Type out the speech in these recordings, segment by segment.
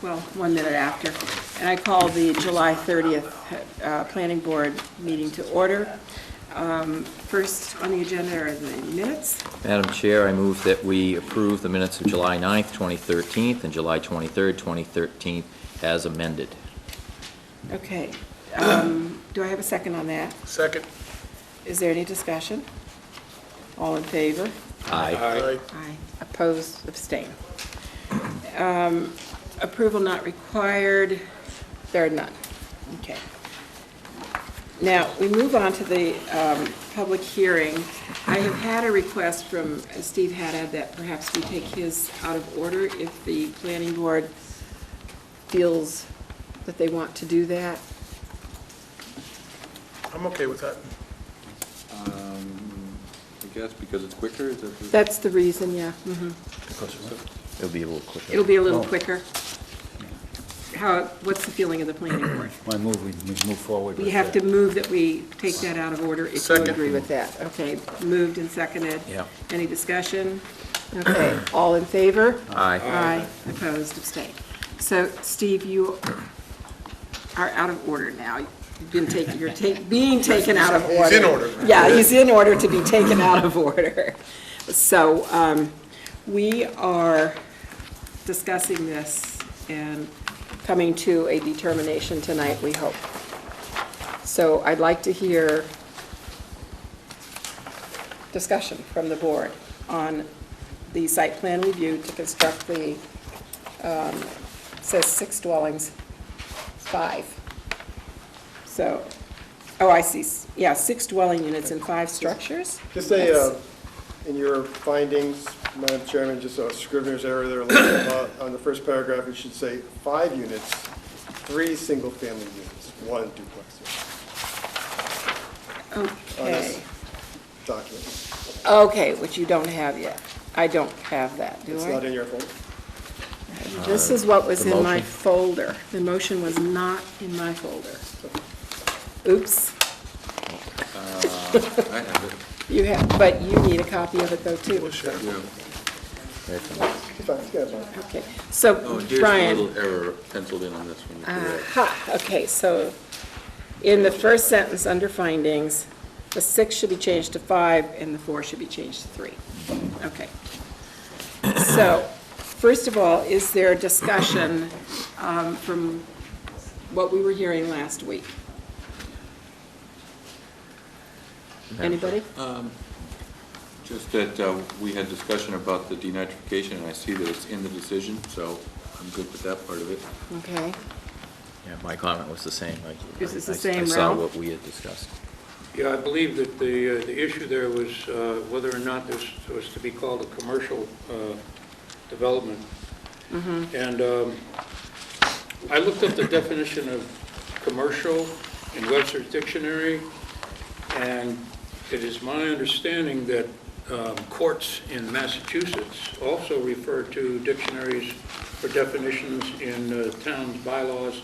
well, 1 minute after, and I call the July 30th Planning Board meeting to order. First on the agenda are the minutes. Madam Chair, I move that we approve the minutes of July 9th, 2013, and July 23rd, 2013, as amended. Okay. Do I have a second on that? Second. Is there any discussion? All in favor? Aye. Aye. Aye. Opposed, abstain. Approval not required. There are none. Okay. Now, we move on to the public hearing. I have had a request from Steve Haddad that perhaps we take his out of order if the planning board feels that they want to do that. I'm okay with that. I guess because it's quicker? Is that That's the reason, yeah. Mhm. It'll be a little quicker. It'll be a little quicker. What's the feeling of the planning board? I move we move forward. We have to move that we take that out of order if you Second. agree with that. Okay, moved and seconded. Yeah. Any discussion? Okay, all in favor? Aye. Aye. Opposed, abstained. So, Steve, you are out of order now. You've been taken, being taken out of order. He's in order. Yeah, he's in order to be taken out of order. So, we are discussing this and coming to a determination tonight, we hope. So I'd like to hear discussion from the board on the site plan review to construct the, says 6 dwellings, 5. So, oh, I see, yeah, 6 dwelling units and 5 structures? Just That's- in your findings, Madam Chairman, just a Scrivener's error there a little bit. On the first paragraph, it should say 5 units, 3 single-family units, 1 duplex unit on Okay, this document. okay, which you don't have yet. I don't have that, do It's I? not in your folder? This is what was the in my motion? folder. The motion was not in my folder. Oops. I have it. You have, but you need a copy of it though, too. Yeah. It's fine, it's got it. Okay, so Oh, here's a Brian. little error penciled in on this one. Correct. Aha, okay, so in the first sentence under findings, the 6 should be changed to 5 and the 4 should be changed to 3. Okay. So, first of all, is there a discussion from what we were hearing last week? Anybody? Just that we had discussion about the denitrification, and I see that it's in the decision, so I'm good with that part of it. Okay. Yeah, my comment was the same. Is this the I same, I saw Ralph? what we had discussed. Yeah, I believe that the issue there was whether or not this was to be called a commercial development. And I looked up the definition of commercial in Webster's dictionary, and it is my understanding that courts in Massachusetts also refer to dictionaries for definitions in towns' bylaws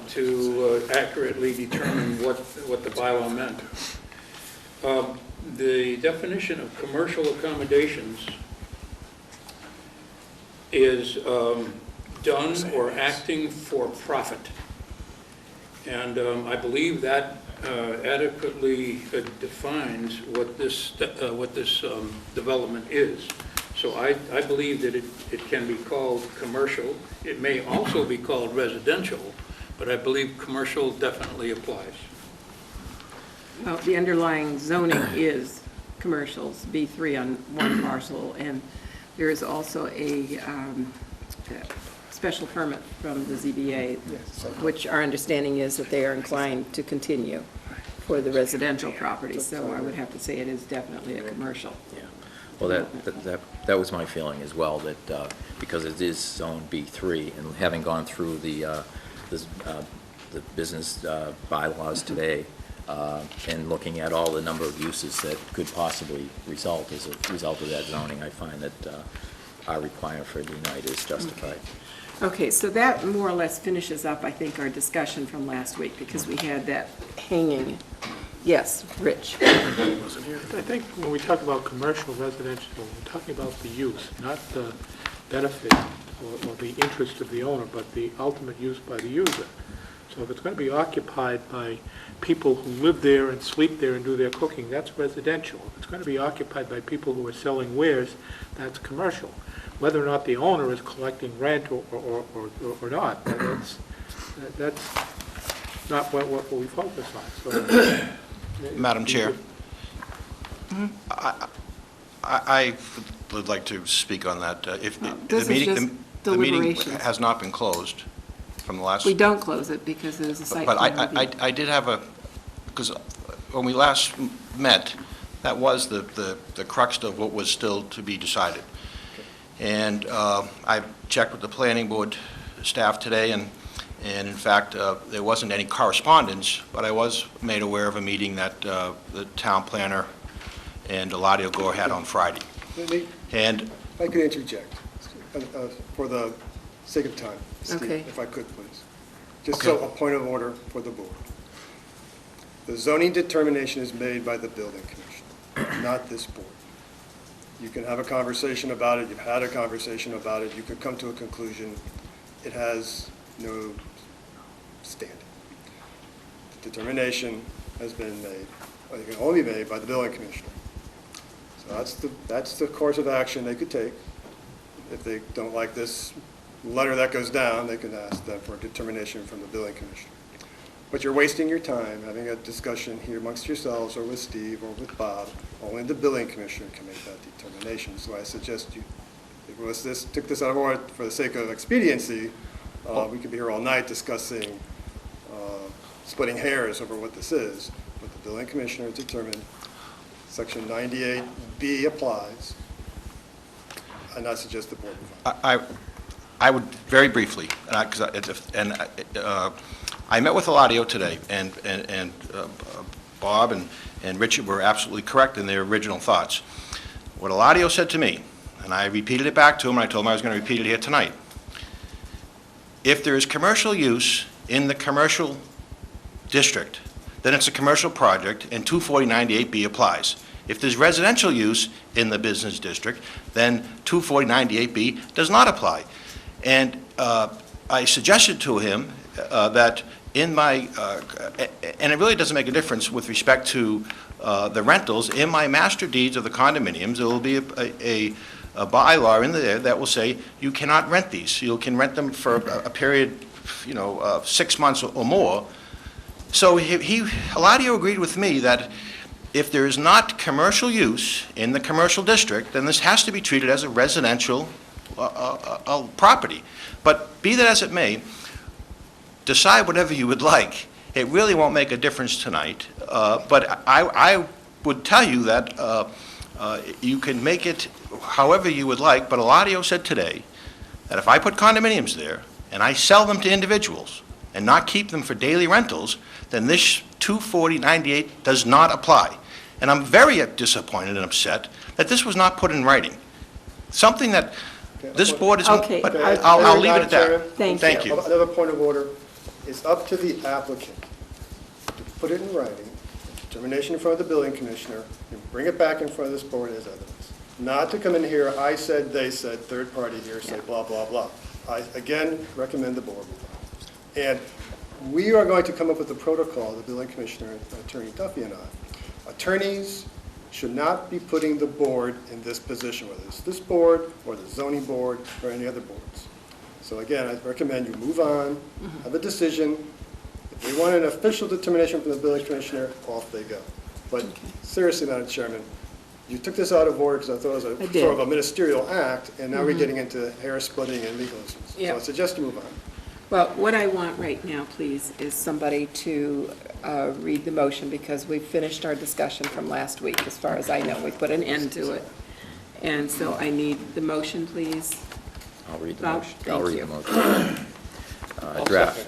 to accurately determine what the bylaw meant. The definition of commercial accommodations is done or acting for profit. And I believe that adequately defines what this development is. So I believe that it can be called commercial. It may also be called residential, but I believe commercial definitely applies. Well, the underlying zoning is commercials, B3 on one parcel, and there is also a special permit from the ZBA, which our understanding is that they are inclined to continue for the residential property, so I would have to say it is definitely a commercial. Yeah. Well, that was my feeling as well, that because it is Zone B3, and having gone through the business bylaws today, and looking at all the number of uses that could possibly result as a result of that zoning, I find that our requirement for a D-night is justified. Okay, so that more or less finishes up, I think, our discussion from last week, because we had that hanging. Yes, Rich? I think when we talk about commercial residential, we're talking about the use, not the benefit or the interest of the owner, but the ultimate use by the user. So if it's going to be occupied by people who live there and sleep there and do their cooking, that's residential. If it's going to be occupied by people who are selling wares, that's commercial. Whether or not the owner is collecting rent or not, that's not what we focus on. So, Madam Chair, I would like to speak on that. If This the is meeting, just the meeting deliberations. has not been closed from the last. We don't close it because there's a site But plan review. I did have a, because when we last met, that was the crux of what was still to be decided. And I checked with the planning board staff today, and in fact, there wasn't any correspondence, but I was made aware of a meeting that the town planner and Eladio Gore had on Friday. And If I could interject, for the sake of time, Steve, Okay. if I could, please. Just so a point of order for the board. The zoning determination is made by the building commissioner, not this board. You can have a conversation about it, you've had a conversation about it, you could come to a conclusion. It has no standing. The determination has been made, or it can only be made by the building commissioner. So that's the course of action they could take. If they don't like this letter that goes down, they can ask them for a determination from the building commissioner. But you're wasting your time having a discussion here amongst yourselves or with Steve or with Bob. Only the building commissioner can make that determination. So I suggest you, if took this out of order for the sake of expediency, we could be here all night discussing, splitting hairs over what this is. But the building commissioner determined Section 98B applies, and I suggest the board move on. I would, very briefly, because I met with Eladio today, and Bob and Richard were absolutely correct in their original thoughts. What Eladio said to me, and I repeated it back to him, and I told him I was going to repeat it here tonight. If there is commercial use in the commercial district, then it's a commercial project, and 24098B applies. If there's residential use in the business district, then 24098B does not apply. And I suggested to him that in my, and it really doesn't make a difference with respect to the rentals, in my master deeds of the condominiums, there will be a bylaw in there that will say you cannot rent these. You can rent them for a period, 6 months or more. So Eladio agreed with me that if there is not commercial use in the commercial district, then this has to be treated as a residential property. But be that as it may, decide whatever you would like. It really won't make a difference tonight. But I would tell you that you can make it however you would like. But Eladio said today that if I put condominiums there and I sell them to individuals and not keep them for daily rentals, then this 24098 does not apply. And I'm very disappointed and upset that this was not put in writing. Something that this board is, Okay. but Okay. I'll leave it at Chairman, that. Thank you. Another point of order. It's up to the applicant to put it in writing, determination in front of the building commissioner, and bring it back in front of this board as evidence. Not to come in here, I said, they said, third party here say blah, blah, blah. I, again, recommend the board move on. And we are going to come up with a protocol, the building commissioner, Attorney Duffy and I. Attorneys should not be putting the board in this position, whether it's this board or the zoning board or any other boards. So again, I recommend you move on, have a decision. If they want an official determination from the building commissioner, off they go. But seriously, Madam Chairman, you took this out of order because I thought it was sort of a ministerial act, and now we're getting into hair splitting and legalisms. Yeah. So I suggest you move on. Well, what I want right now, please, is somebody to read the motion, because we finished our discussion from last week, as far as I know. We put an end to it. And so I need the motion, please. I'll read the Bob, motion. thank I'll read you. the motion. Draft.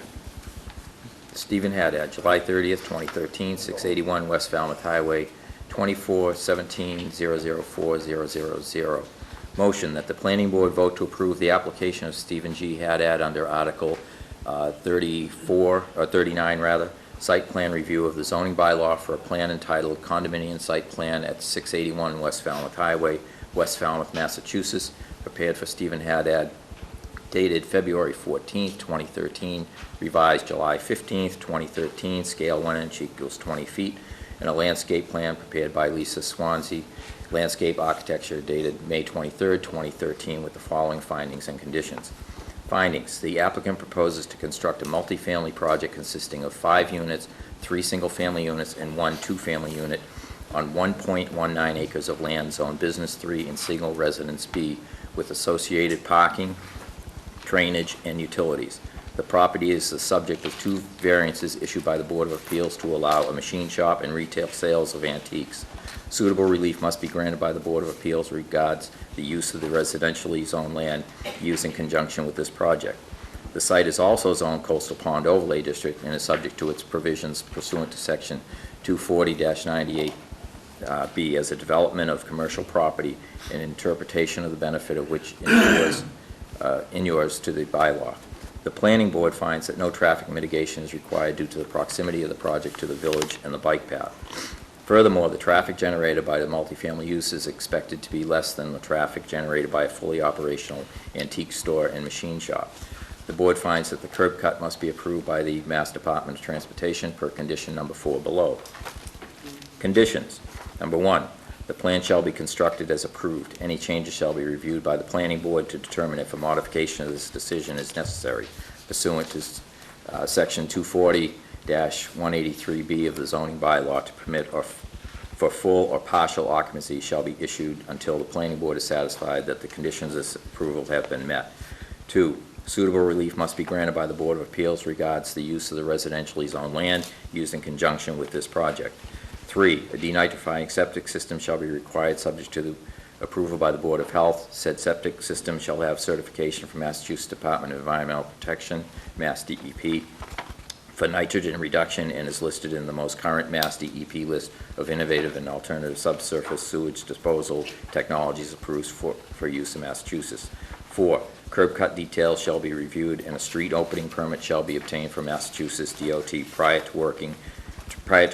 Stephen Haddad, July 30th, 2013, 681 West Falmouth Highway, 2417004000. Motion that the planning board vote to approve the application of Stephen G. Haddad under Article 39 rather, site plan review of the zoning bylaw for a plan entitled Condominium Site Plan at 681 West Falmouth Highway, West Falmouth, Massachusetts, prepared for Stephen Haddad, dated February 14th, 2013, revised July 15th, 2013, scale 1 inch equals 20 feet, and a landscape plan prepared by Lisa Swansea, landscape architecture, dated May 23rd, 2013, with the following findings and conditions. Findings: the applicant proposes to construct a multifamily project consisting of 5 units, 3 single-family units, and 1 two-family unit on 1.19 acres of land zoned Business 3 and Single Residence B, with associated parking, drainage, and utilities. The property is the subject of 2 variances issued by the Board of Appeals to allow a machine shop and retail sales of antiques. Suitable relief must be granted by the Board of Appeals regards the use of the residentially zoned land used in conjunction with this project. The site is also zoned Coastal Pond Overlay District and is subject to its provisions pursuant to Section 240-98B as a development of commercial property and interpretation of the benefit of which inures to the bylaw. The Planning Board finds that no traffic mitigation is required due to the proximity of the project to the village and the bike path. Furthermore, the traffic generated by the multifamily use is expected to be less than the traffic generated by a fully operational antique store and machine shop. The Board finds that the curb cut must be approved by the Mass Department of Transportation per condition number 4 below. Conditions. Number 1, the plan shall be constructed as approved. Any changes shall be reviewed by the Planning Board to determine if a modification of this decision is necessary pursuant to Section 240-183B of the zoning bylaw to permit or for full or partial occupancy shall be issued until the Planning Board is satisfied that the conditions of this approval have been met. 2, suitable relief must be granted by the Board of Appeals regards the use of the residentially zoned land used in conjunction with this project. 3, a denitrifying septic system shall be required subject to the approval by the Board of Health. Said septic system shall have certification from Massachusetts Department of Environmental Protection, Mass DEP, for nitrogen reduction and is listed in the most current Mass DEP list of innovative and alternative subsurface sewage disposal technologies approved for use in Massachusetts. 4, curb cut details shall be reviewed and a street opening permit shall be obtained from Massachusetts DOT prior to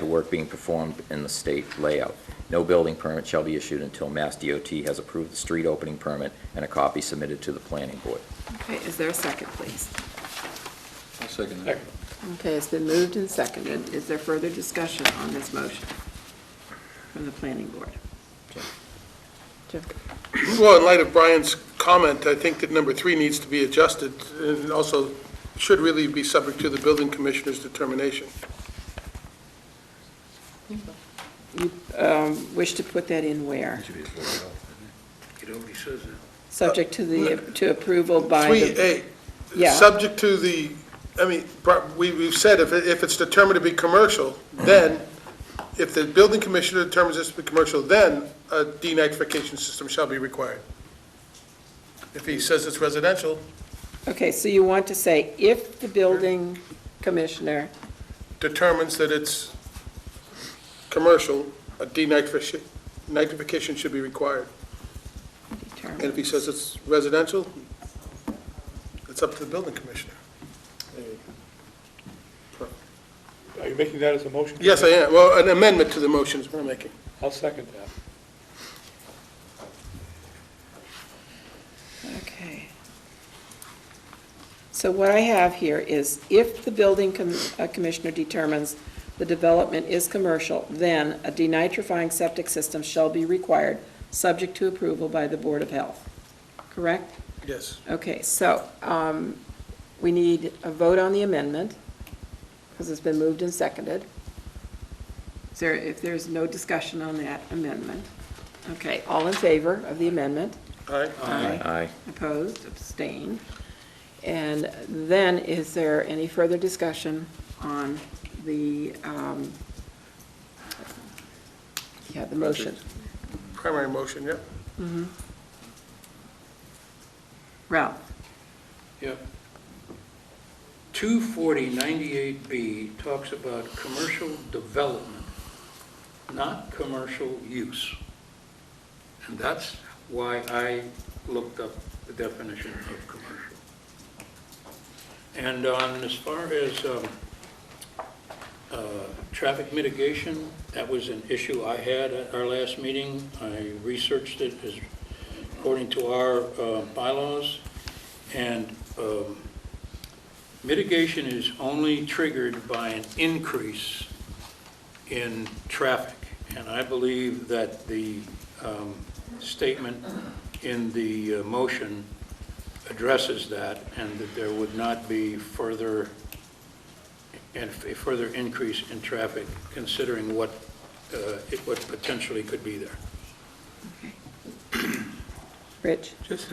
work being performed in the state layout. No building permit shall be issued until Mass DOT has approved the street opening permit and a copy submitted to the Planning Board. Okay, is there a second, please? I'll second that. Okay, it's been moved and seconded. Is there further discussion on this motion from the Planning Board? Jim? Well, in light of Brian's comment, I think that number 3 needs to be adjusted and also should really be subject to the building commissioner's determination. You wish to put that in where? It already says that. Subject to approval by the... 3A, Yeah. subject to the, I mean, we've said if it's determined to be commercial, then, if the building commissioner determines this to be commercial, then a denitrification system shall be required. If he says it's residential, Okay, so you want to say, if the building commissioner, determines that it's commercial, a denitrification should be required. And if he says it's residential, it's up to the building commissioner. Are you making that as a motion? Yes, I am. Well, an amendment to the motions we're making. I'll second that. okay. So what I have here is, if the building commissioner determines the development is commercial, then a denitrifying septic system shall be required, subject to approval by the Board of Health. Correct? Yes. Okay, so we need a vote on the amendment, because it's been moved and seconded. If there's no discussion on that amendment. Okay, all in favor of the amendment? Aye. Aye. Opposed, abstained. And then, is there any further discussion on the motion? Primary motion, yeah. Mm-hmm. Ralph? Yep. 240-98B talks about commercial development, not commercial use. And that's why I looked up the definition of commercial. And as far as traffic mitigation, that was an issue I had at our last meeting. I researched it according to our bylaws, and mitigation is only triggered by an increase in traffic. And I believe that the statement in the motion addresses that, and that there would not be a further increase in traffic, considering what potentially could be there. Rich? Just,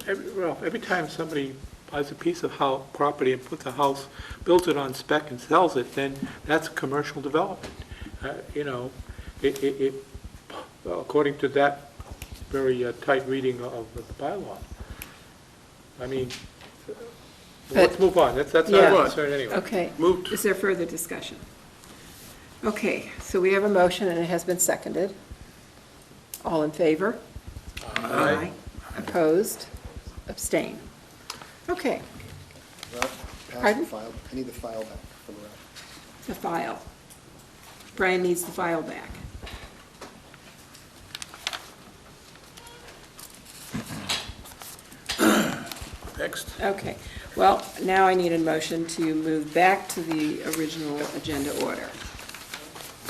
every time somebody buys a piece of property and puts a house, builds it on spec and sells it, then that's commercial development. You know, according to that very tight reading of the bylaw. I mean, let's move on. That's not Yeah. our concern anyway. Okay. Moved. Is there further discussion? Okay, so we have a motion and it has been seconded. All in favor? Aye. Opposed? Abstain? Okay, Pass Pardon? the file. I need the file back from Ralph. the file. Brian needs the file back. Next. Okay, well, now I need a motion to move back to the original agenda order.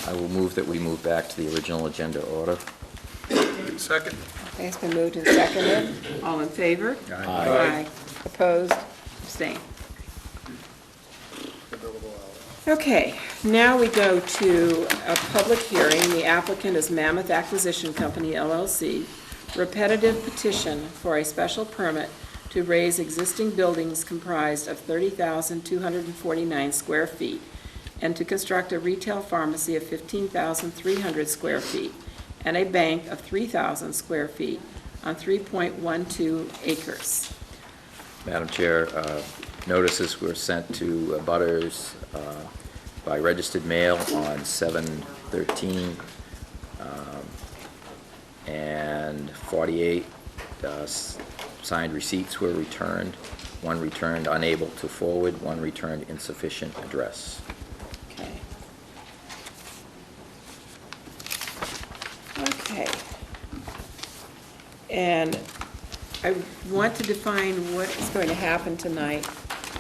I will move that we move back to the original agenda order. Second. Okay, it's been moved and seconded. All in favor? Aye. Opposed? Abstain? Okay, now we go to a public hearing. The applicant is Mammoth Acquisition Company, LLC, repetitive petition for a special permit to raise existing buildings comprised of 30,249 square feet and to construct a retail pharmacy of 15,300 square feet and a bank of 3,000 square feet on 3.12 acres. Madam Chair, notices were sent to butters by registered mail on 7/13, and 48 signed receipts were returned. One returned unable to forward, one returned insufficient address. Okay. Okay. And I want to define what is going to happen tonight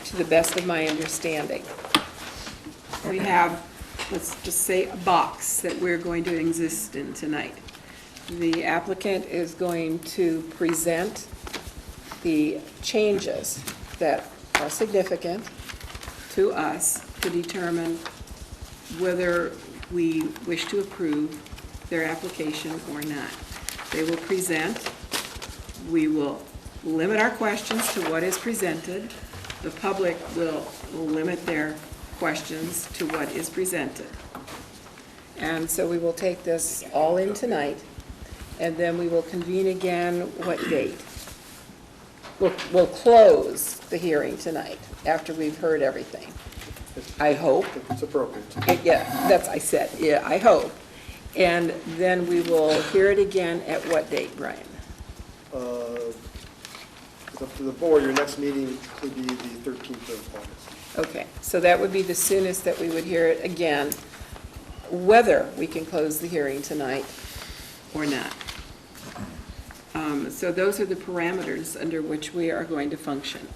to the best of my understanding. We have, let's just say, a box that we're going to exist in tonight. The applicant is going to present the changes that are significant to us to determine whether we wish to approve their application or not. They will present. We will limit our questions to what is presented. The public will limit their questions to what is presented. And so we will take this all in tonight, and then we will convene again, what date? We'll close the hearing tonight, after we've heard everything. I hope. It's appropriate. Yeah, that's, I said, yeah, I hope. And then we will hear it again at what date, Brian? It's up to the board. Your next meeting could be the 13th of August. Okay, so that would be the soonest that we would hear it again, whether we can close the hearing tonight or not. So those are the parameters under which we are going to function.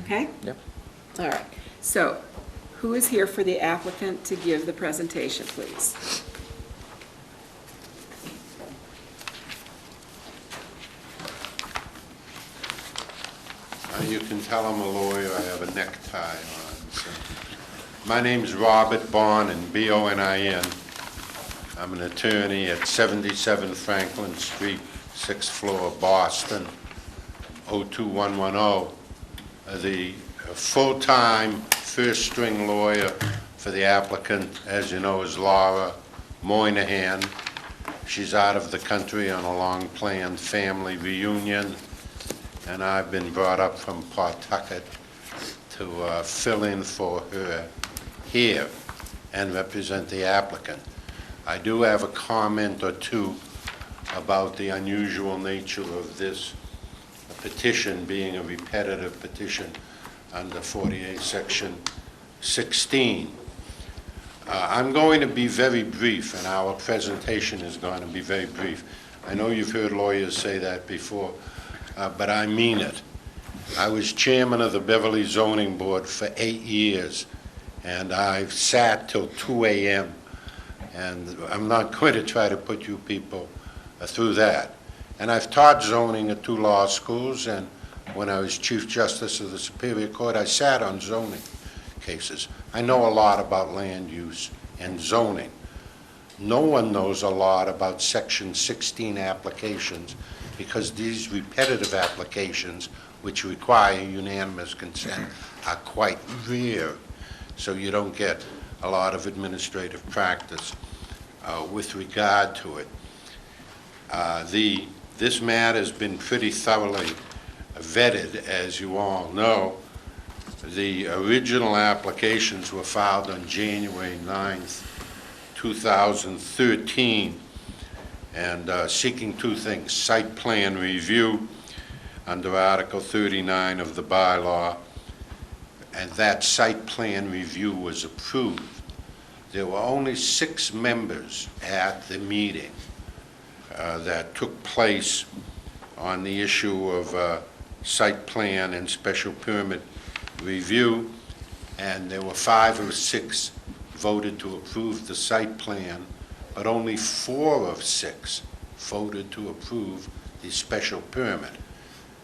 Okay? Yep. All right. So who is here for the applicant to give the presentation, please? You can tell I'm a lawyer, I have a necktie on. So. My name's Robert Bonin, B-O-N-I-N. I'm an attorney at 77 Franklin Street, 6th floor, Boston, 02110. The full-time, first-string lawyer for the applicant, as you know, is Laura Moynihan. She's out of the country on a long-planned family reunion, and I've been brought up from Pawtucket to fill in for her here and represent the applicant. I do have a comment or two about the unusual nature of this petition being a repetitive petition under 48 Section 16. I'm going to be very brief, and our presentation is going to be very brief. I know you've heard lawyers say that before, but I mean it. I was chairman of the Beverly Zoning Board for 8 years, and I've sat till 2 a.m., and I'm not going to try to put you people through that. And I've taught zoning at 2 law schools, and when I was Chief Justice of the Superior Court, I sat on zoning cases. I know a lot about land use and zoning. No one knows a lot about Section 16 applications, because these repetitive applications, which require unanimous consent, are quite rare. So you don't get a lot of administrative practice with regard to it. This matter has been pretty thoroughly vetted, as you all know. The original applications were filed on January 9th, 2013, and seeking 2 things: site plan review under Article 39 of the bylaw, and that site plan review was approved. There were only 6 members at the meeting that took place on the issue of site plan and special permit review, and there were 5 of 6 voted to approve the site plan, but only 4 of 6 voted to approve the special permit.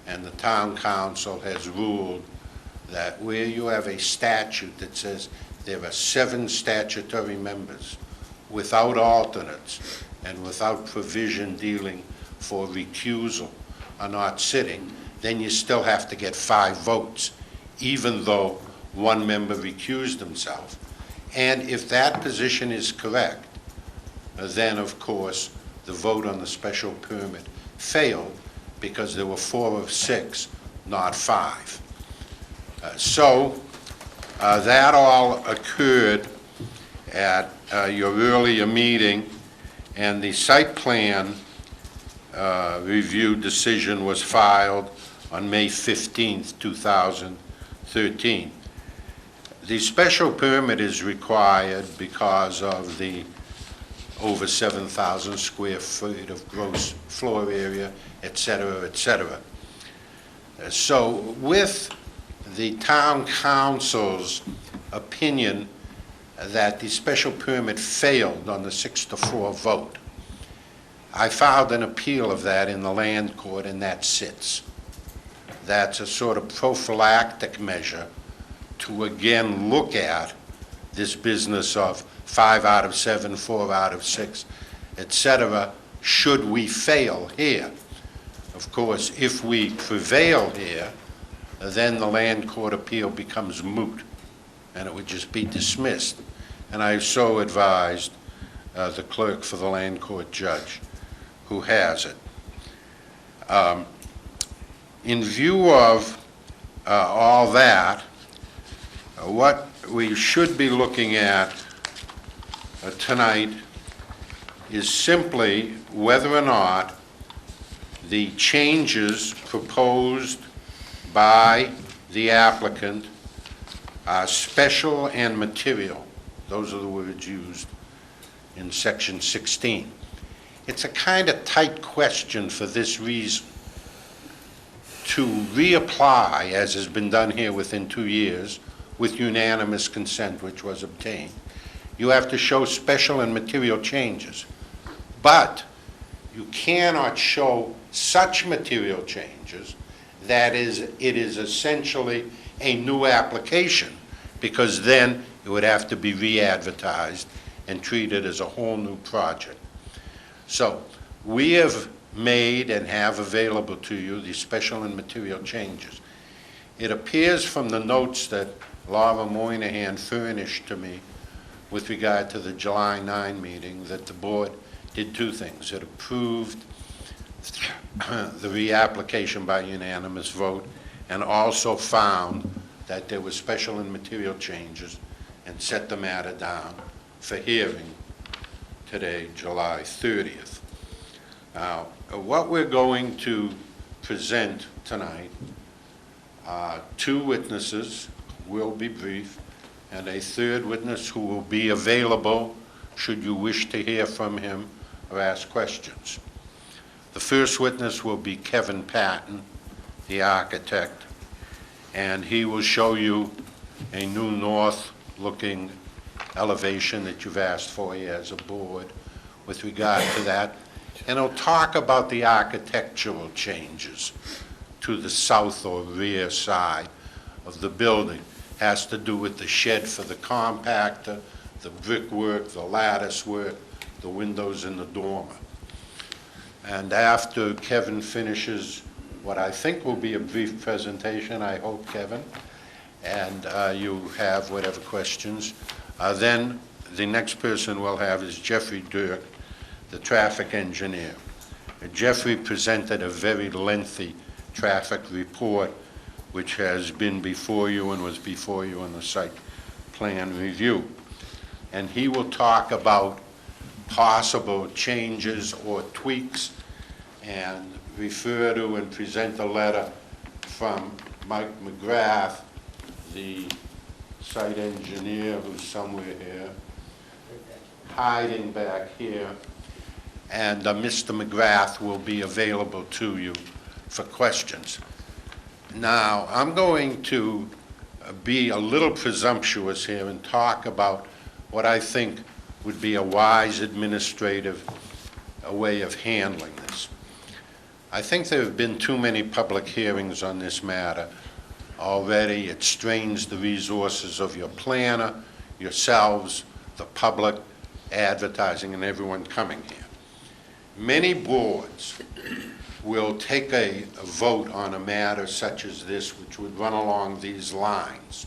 And the town council has ruled that where you have a statute that says there are 7 statutory members without alternates and without provision dealing for recusal are not sitting, then you still have to get 5 votes, even though 1 member recused himself. And if that position is correct, then of course the vote on the special permit failed, because there were 4 of 6, not 5. So that all occurred at your earlier meeting, and the site plan review decision was filed on May 15th, 2013. The special permit is required because of the over 7,000 square feet of gross floor area, et cetera, et cetera. So with the town council's opinion that the special permit failed on the 6-4 vote, I filed an appeal of that in the land court, and that sits. That's a sort of prophylactic measure to again look at this business of 5 out of 7, 4 out of 6, et cetera, should we fail here. Of course, if we prevail here, then the land court appeal becomes moot, and it would just be dismissed. And I so advised the clerk for the land court judge, who has it. In view of all that, what we should be looking at tonight is simply whether or not the changes proposed by the applicant are special and material. Those are the words used in Section 16. It's a kind of tight question for this reason. To reapply, as has been done here within 2 years, with unanimous consent which was obtained, you have to show special and material changes. But you cannot show such material changes that it is essentially a new application, because then it would have to be re-advertised and treated as a whole new project. So we have made and have available to you the special and material changes. It appears from the notes that Laura Moynihan furnished to me with regard to the July 9 meeting that the board did 2 things. It approved the reapplication by unanimous vote, and also found that there were special and material changes, and set the matter down for hearing today, July 30th. Now, what we're going to present tonight, 2 witnesses will be brief, and a 3rd witness who will be available should you wish to hear from him or ask questions. The first witness will be Kevin Patton, the architect and he will show you a new north-looking elevation that you've asked for here as a board with regard to that. And he'll talk about the architectural changes to the south or rear side of the building. Has to do with the shed for the compactor, the brickwork, the lattice work, the windows in the dormer. And after Kevin finishes what I think will be a brief presentation, I hope, Kevin, and you have whatever questions, then the next person we'll have is Jeffrey Dirk, the traffic engineer. Jeffrey presented a very lengthy traffic report which has been before you and was before you in the site plan review. And he will talk about possible changes or tweaks and refer to and present a letter from Mike McGrath, the site engineer who's somewhere here, hiding back here. And Mr. McGrath will be available to you for questions. Now, I'm going to be a little presumptuous here and talk about what I think would be a wise administrative way of handling this. I think there have been too many public hearings on this matter already. It strains the resources of your planner, yourselves, the public, advertising, and everyone coming here. Many boards will take a vote on a matter such as this, which would run along these lines.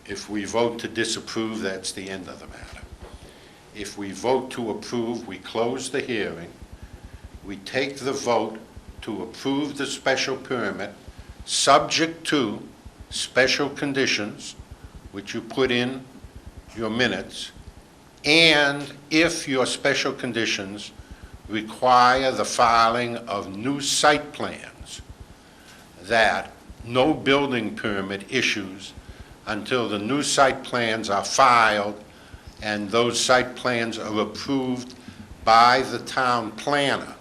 If we vote to disapprove, that's the end of the matter. If we vote to approve, we close the hearing. We take the vote to approve the special permit, subject to special conditions, which you put in your minutes, and if your special conditions require the filing of new site plans, that no building permit issues until the new site plans are filed and those site plans are approved by the town planner.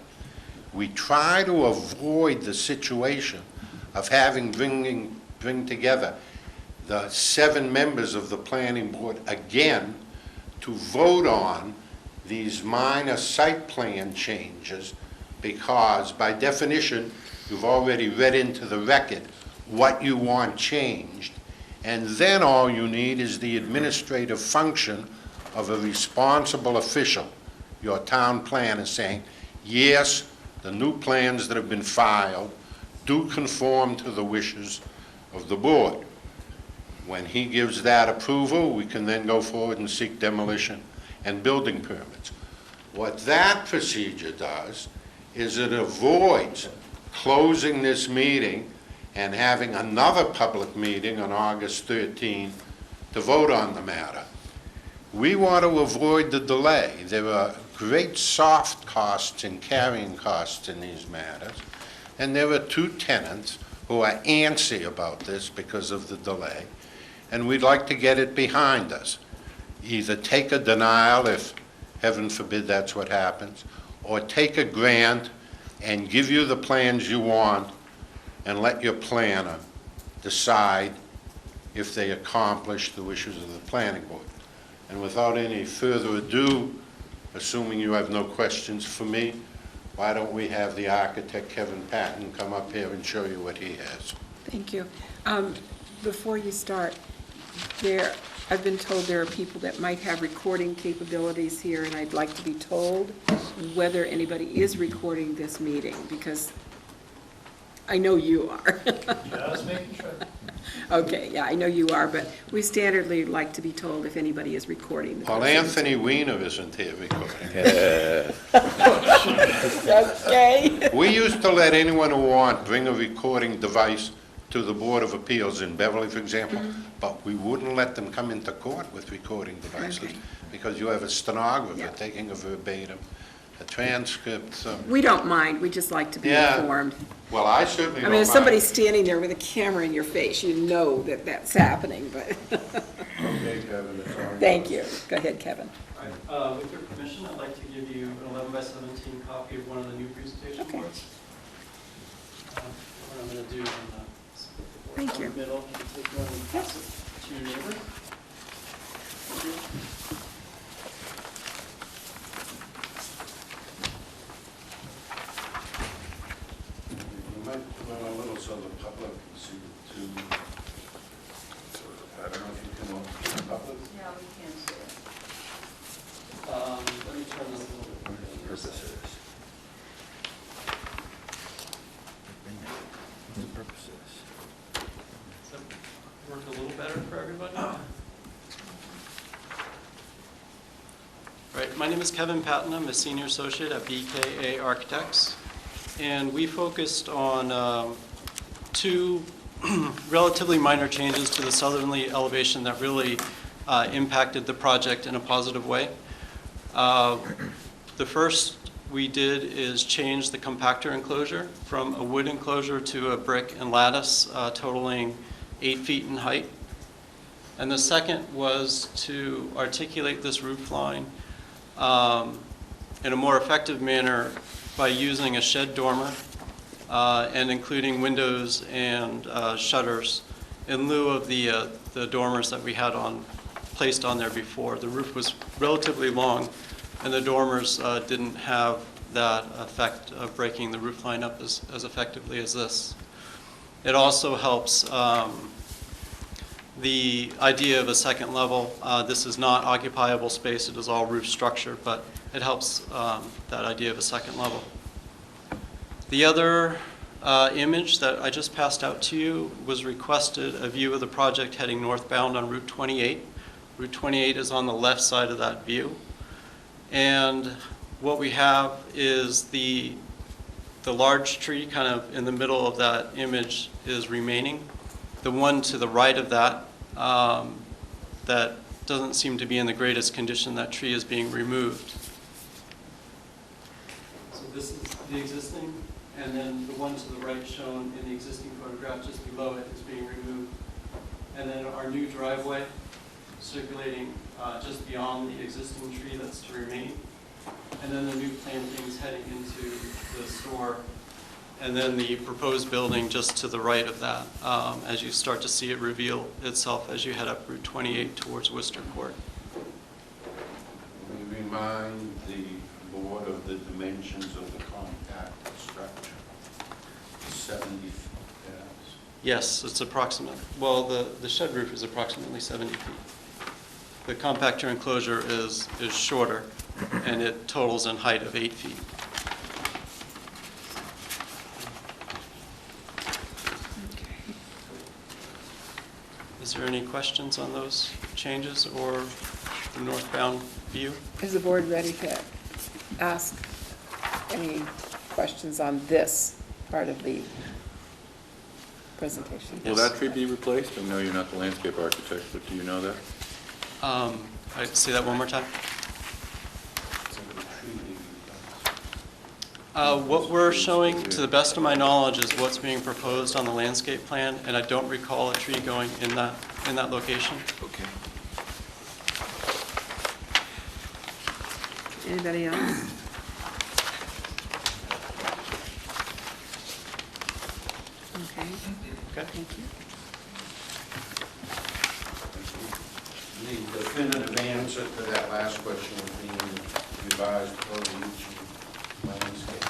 We try to avoid the situation of having bring together the 7 members of the planning board again to vote on these minor site plan changes, because by definition, you've already read into the record what you want changed, and then all you need is the administrative function of a responsible official, your town planner, saying, yes, the new plans that have been filed do conform to the wishes of the board. When he gives that approval, we can then go forward and seek demolition and building permits. What that procedure does is it avoids closing this meeting and having another public meeting on August 13th to vote on the matter. We want to avoid the delay. There are great soft costs and carrying costs in these matters, and there are 2 tenants who are antsy about this because of the delay, and we'd like to get it behind us. Either take a denial if, heaven forbid, that's what happens, or take a grant and give you the plans you want and let your planner decide if they accomplish the wishes of the planning board. And without any further ado, assuming you have no questions for me, why don't we have the architect, Kevin Patton, come up here and show you what he has. Thank you. Before you start, I've been told there are people that might have recording capabilities here, and I'd like to be told whether anybody is recording this meeting, because I know you are. Just making sure. Okay, yeah, I know you are, but we standardly like to be told if anybody is recording. Well, Anthony Weiner isn't here recording. Okay. We used to let anyone who want bring a recording device to the Board of Appeals in Beverly, for example, but we wouldn't let them come into court with recording devices, Okay. because you have a stenographer Yeah. taking a verbatim, a transcript. We don't mind, we just like to be Yeah. informed. Well, I certainly I don't mean, if mind. somebody's standing there with a camera in your face, you know that that's happening, but, Okay, Kevin, it's all yours. thank you. Go ahead, Kevin. With your permission, I'd like to give you an 11 by 17 copy of one of the new presentation Okay. boards. What I'm going to do, I'm going to split the Thank you. Middle, you can take one and pass it to your neighbor. Thank you. You might run a little so the public can see it too. I don't know if you can open the public. Yeah, we can see it. Let me turn this a little bit. Purposes. The purposes. Does that work a little better for everybody? Right, my name is Kevin Patton. I'm a senior associate at BKA Architects. And we focused on two relatively minor changes to the southerly elevation that really impacted the project in a positive way. The first we did is change the compactor enclosure from a wood enclosure to a brick and lattice totaling 8 feet in height. And the second was to articulate this roof line in a more effective manner by using a shed dormer and including windows and shutters in lieu of the dormers that we had placed on there before. The roof was relatively long, and the dormers didn't have that effect of breaking the roof line up as effectively as this. It also helps the idea of a second level. This is not occupiable space, it is all roof structure, but it helps that idea of a second level. The other image that I just passed out to you was requested a view of the project heading northbound on Route 28. Route 28 is on the left side of that view. And what we have is the large tree kind of in the middle of that image is remaining. The one to the right of that, that doesn't seem to be in the greatest condition, that tree is being removed. So this is the existing, and then the one to the right shown in the existing photograph just below it is being removed. And then our new driveway circulating just beyond the existing tree that's to remain. And then the new plantings heading into the store. And then the proposed building just to the right of that, as you start to see it reveal itself as you head up Route 28 towards Worcester Court. We remind the board of the dimensions of the compact structure. 70 feet. Yes, it's approximate. Well, the shed roof is approximately 70 feet. The compactor enclosure is shorter, and it totals in height of 8 feet. Is there any questions on those changes or the northbound view? Is the board ready to ask any questions on this part of the presentation? Will that tree be replaced? I know you're not the landscape architect, but do you know that? Say that one more time. What we're showing, to the best of my knowledge, is what's being proposed on the landscape plan, and I don't recall a tree going in that location. Okay. Anybody else? Okay, Okay. thank you. The definitive answer to that last question would be revised foliage and landscape.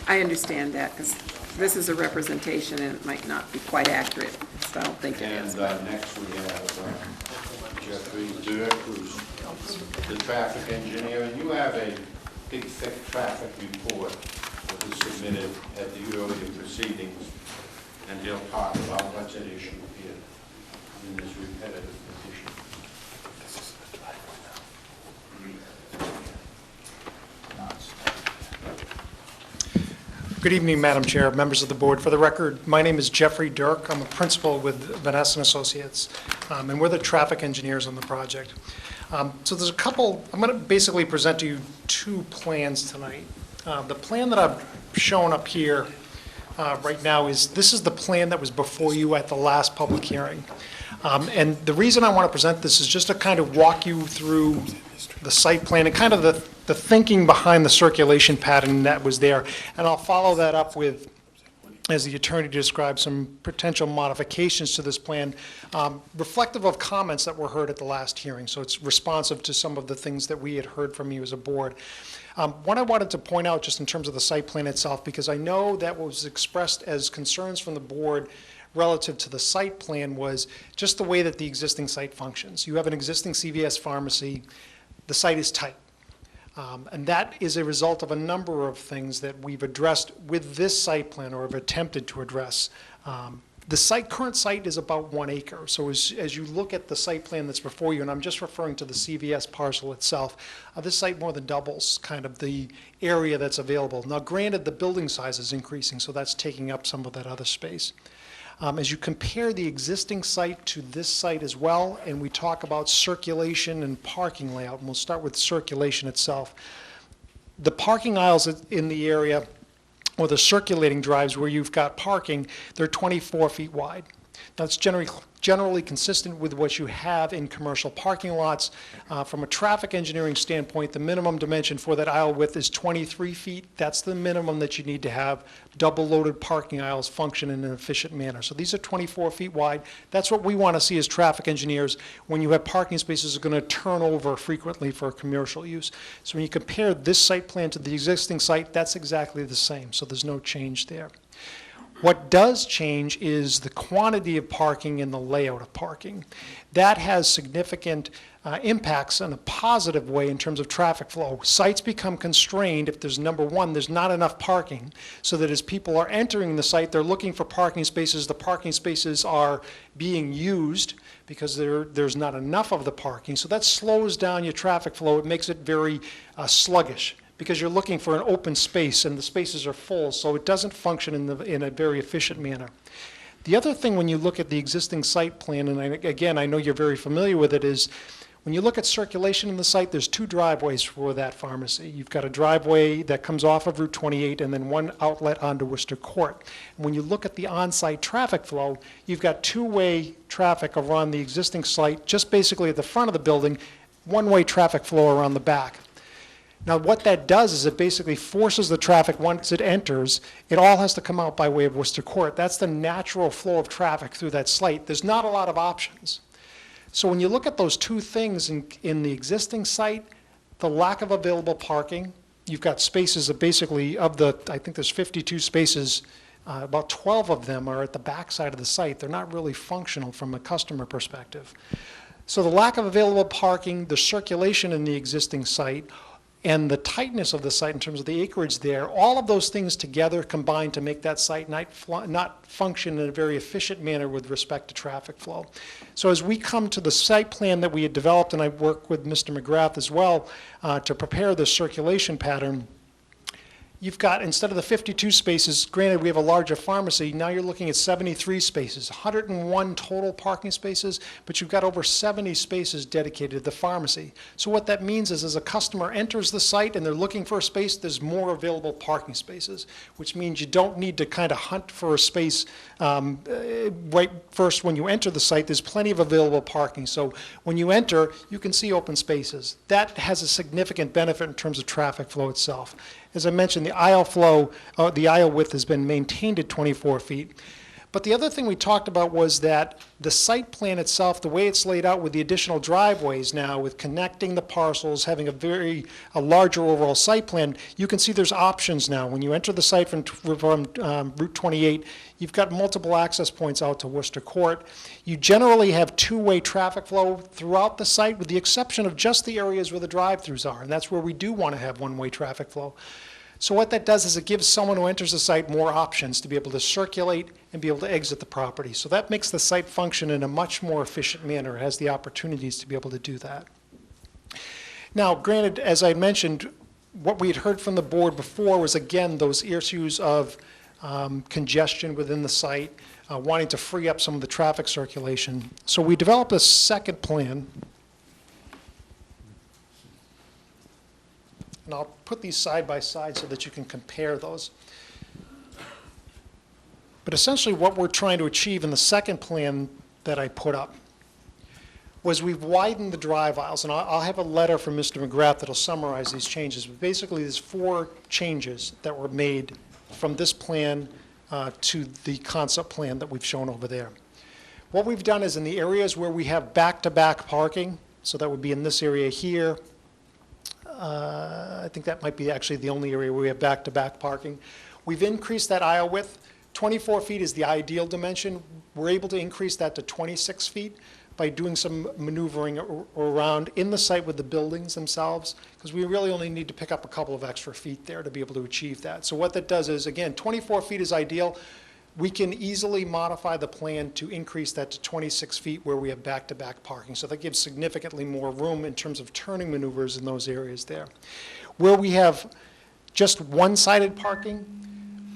I understand that, because this is a representation and it might not be quite accurate, so I don't think it is. And next we have Jeffrey Dirk, who's the traffic engineer, and you have a big, thick traffic report that was submitted at the earlier proceedings, and he'll talk about what's at issue here in this repetitive petition. Good evening, Madam Chair, members of the board. For the record, my name is Jeffrey Dirk. I'm a principal with Vanessa & Associates, and we're the traffic engineers on the project. So there's a couple, I'm going to basically present to you two plans tonight. The plan that I've shown up here right now this is the plan that was before you at the last public hearing. And the reason I want to present this is just to kind of walk you through the site plan and kind of the thinking behind the circulation pattern that was there. And I'll follow that up with as the attorney described, some potential modifications to this plan, reflective of comments that were heard at the last hearing. So it's responsive to some of the things that we had heard from you as a board. What I wanted to point out just in terms of the site plan itself, because I know that what was expressed as concerns from the board relative to the site plan was just the way that the existing site functions. You have an existing CVS pharmacy. The site is tight. And that is a result of a number of things that we've addressed with this site plan or have attempted to address. The current site is about 1 acre. So as you look at the site plan that's before you, and I'm just referring to the CVS parcel itself, this site more than doubles kind of the area that's available. Now, granted, the building size is increasing, so that's taking up some of that other space. As you compare the existing site to this site as well, and we talk about circulation and parking layout, and we'll start with circulation itself. The parking aisles in the area, or the circulating drives where you've got parking, they're 24 feet wide. That's generally consistent with what you have in commercial parking lots. From a traffic engineering standpoint, the minimum dimension for that aisle width is 23 feet. That's the minimum that you need to have double-loaded parking aisles function in an efficient manner. So these are 24 feet wide. That's what we want to see as traffic engineers when you have parking spaces that are going to turn over frequently for commercial use. So when you compare this site plan to the existing site, that's exactly the same. So there's no change there. What does change is the quantity of parking and the layout of parking. That has significant impacts in a positive way in terms of traffic flow. Sites become constrained if there's, number one, there's not enough parking, so that as people are entering the site, they're looking for parking spaces. The parking spaces are being used because there's not enough of the parking. So that slows down your traffic flow. It makes it very sluggish, because you're looking for an open space and the spaces are full, so it doesn't function in a very efficient manner. The other thing when you look at the existing site plan, and again, I know you're very familiar with it, is when you look at circulation in the site, there's 2 driveways for that pharmacy. You've got a driveway that comes off of Route 28 and then 1 outlet onto Worcester Court. And when you look at the on-site traffic flow, you've got 2-way traffic around the existing site, just basically at the front of the building, 1-way traffic flow around the back. Now, what that does is it basically forces the traffic once it enters. It all has to come out by way of Worcester Court. That's the natural flow of traffic through that site. There's not a lot of options. So when you look at those 2 things in the existing site, the lack of available parking, you've got spaces that basically, I think there's 52 spaces, about 12 of them are at the back side of the site. They're not really functional from a customer perspective. So the lack of available parking, the circulation in the existing site, and the tightness of the site in terms of the acreage there, all of those things together combine to make that site not function in a very efficient manner with respect to traffic flow. So as we come to the site plan that we had developed, and I work with Mr. McGrath as well to prepare the circulation pattern, you've got, instead of the 52 spaces, granted we have a larger pharmacy, now you're looking at 73 spaces, 101 total parking spaces, but you've got over 70 spaces dedicated to the pharmacy. So what that means is as a customer enters the site and they're looking for a space, there's more available parking spaces, which means you don't need to kind of hunt for a space right first when you enter the site. There's plenty of available parking. So when you enter, you can see open spaces. That has a significant benefit in terms of traffic flow itself. As I mentioned, the aisle width has been maintained at 24 feet. But the other thing we talked about was that the site plan itself, the way it's laid out with the additional driveways now, with connecting the parcels, having a larger overall site plan, you can see there's options now. When you enter the site from Route 28, you've got multiple access points out to Worcester Court. You generally have 2-way traffic flow throughout the site, with the exception of just the areas where the drive-throughs are, and that's where we do want to have 1-way traffic flow. So what that does is it gives someone who enters the site more options to be able to circulate and be able to exit the property. So that makes the site function in a much more efficient manner. It has the opportunities to be able to do that. Now, granted, as I mentioned, what we had heard from the board before was, again, those issues of congestion within the site, wanting to free up some of the traffic circulation. So we developed a second plan. And I'll put these side by side so that you can compare those. But essentially what we're trying to achieve in the second plan that I put up was we've widened the drive aisles, and I'll have a letter from Mr. McGrath that'll summarize these changes. But basically there's 4 changes that were made from this plan to the concept plan that we've shown over there. What we've done is in the areas where we have back-to-back parking, so that would be in this area here, I think that might be actually the only area where we have back-to-back parking. We've increased that aisle width. 24 feet is the ideal dimension. We're able to increase that to 26 feet by doing some maneuvering around in the site with the buildings themselves, because we really only need to pick up a couple of extra feet there to be able to achieve that. So what that does is, again, 24 feet is ideal. We can easily modify the plan to increase that to 26 feet where we have back-to-back parking. So that gives significantly more room in terms of turning maneuvers in those areas there. Where we have just one-sided parking,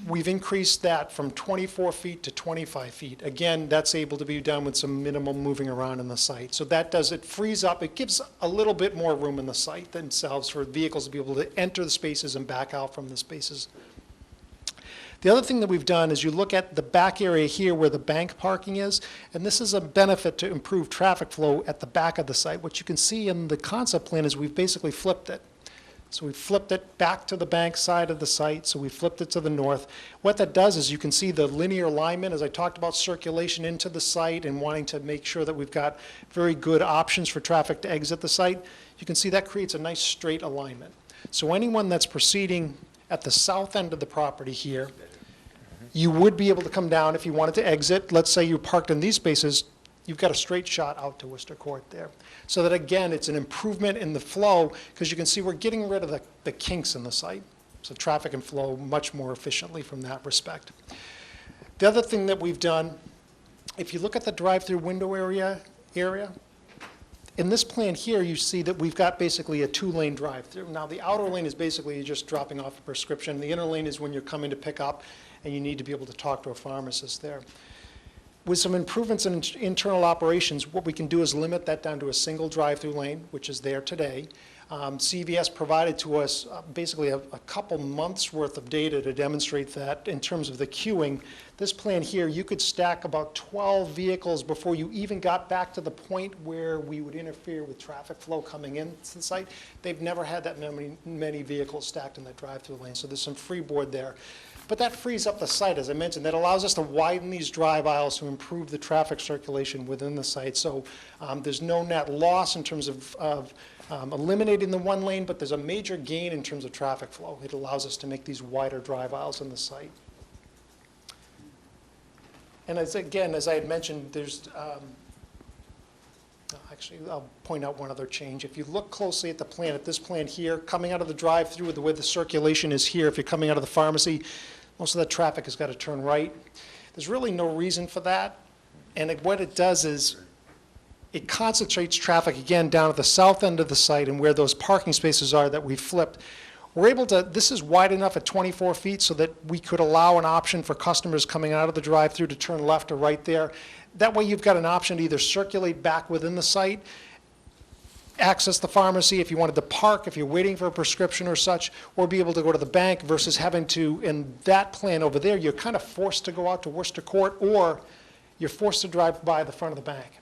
we've increased that from 24 feet to 25 feet. Again, that's able to be done with some minimal moving around in the site. So that does, it frees up, it gives a little bit more room in the site themselves for vehicles to be able to enter the spaces and back out from the spaces. The other thing that we've done is you look at the back area here where the bank parking is, and this is a benefit to improve traffic flow at the back of the site. What you can see in the concept plan is we've basically flipped it. So we flipped it back to the bank side of the site, so we flipped it to the north. What that does is you can see the linear alignment, as I talked about circulation into the site and wanting to make sure that we've got very good options for traffic to exit the site. You can see that creates a nice straight alignment. So anyone that's proceeding at the south end of the property here, you would be able to come down if you wanted to exit. Let's say you parked in these spaces, you've got a straight shot out to Worcester Court there. So that, again, it's an improvement in the flow, because you can see we're getting rid of the kinks in the site. So traffic can flow much more efficiently from that respect. The other thing that we've done, if you look at the drive-through window area, in this plan here, you see that we've got basically a two-lane drive-through. Now, the outer lane is basically just dropping off a prescription. The inner lane is when you're coming to pick up, and you need to be able to talk to a pharmacist there. With some improvements in internal operations, what we can do is limit that down to a single drive-through lane, which is there today. CVS provided to us basically a couple months' worth of data to demonstrate that in terms of the queuing. This plan here, you could stack about 12 vehicles before you even got back to the point where we would interfere with traffic flow coming into the site. They've never had that many vehicles stacked in that drive-through lane, so there's some freeboard there. But that frees up the site, as I mentioned. That allows us to widen these drive aisles to improve the traffic circulation within the site. So there's no net loss in terms of eliminating the one lane, but there's a major gain in terms of traffic flow. It allows us to make these wider drive aisles in the site. And as I had mentioned, there's actually, I'll point out one other change. If you look closely at the plan, at this plan here, coming out of the drive-through, the way the circulation is here, if you're coming out of the pharmacy, most of that traffic has got to turn right. There's really no reason for that. And what it does is it concentrates traffic, again, down at the south end of the site and where those parking spaces are that we flipped. We're able to, this is wide enough at 24 feet so that we could allow an option for customers coming out of the drive-through to turn left or right there. That way you've got an option to either circulate back within the site, access the pharmacy if you wanted to park, if you're waiting for a prescription or such, or be able to go to the bank versus having to, in that plan over there, you're kind of forced to go out to Worcester Court or you're forced to drive by the front of the bank.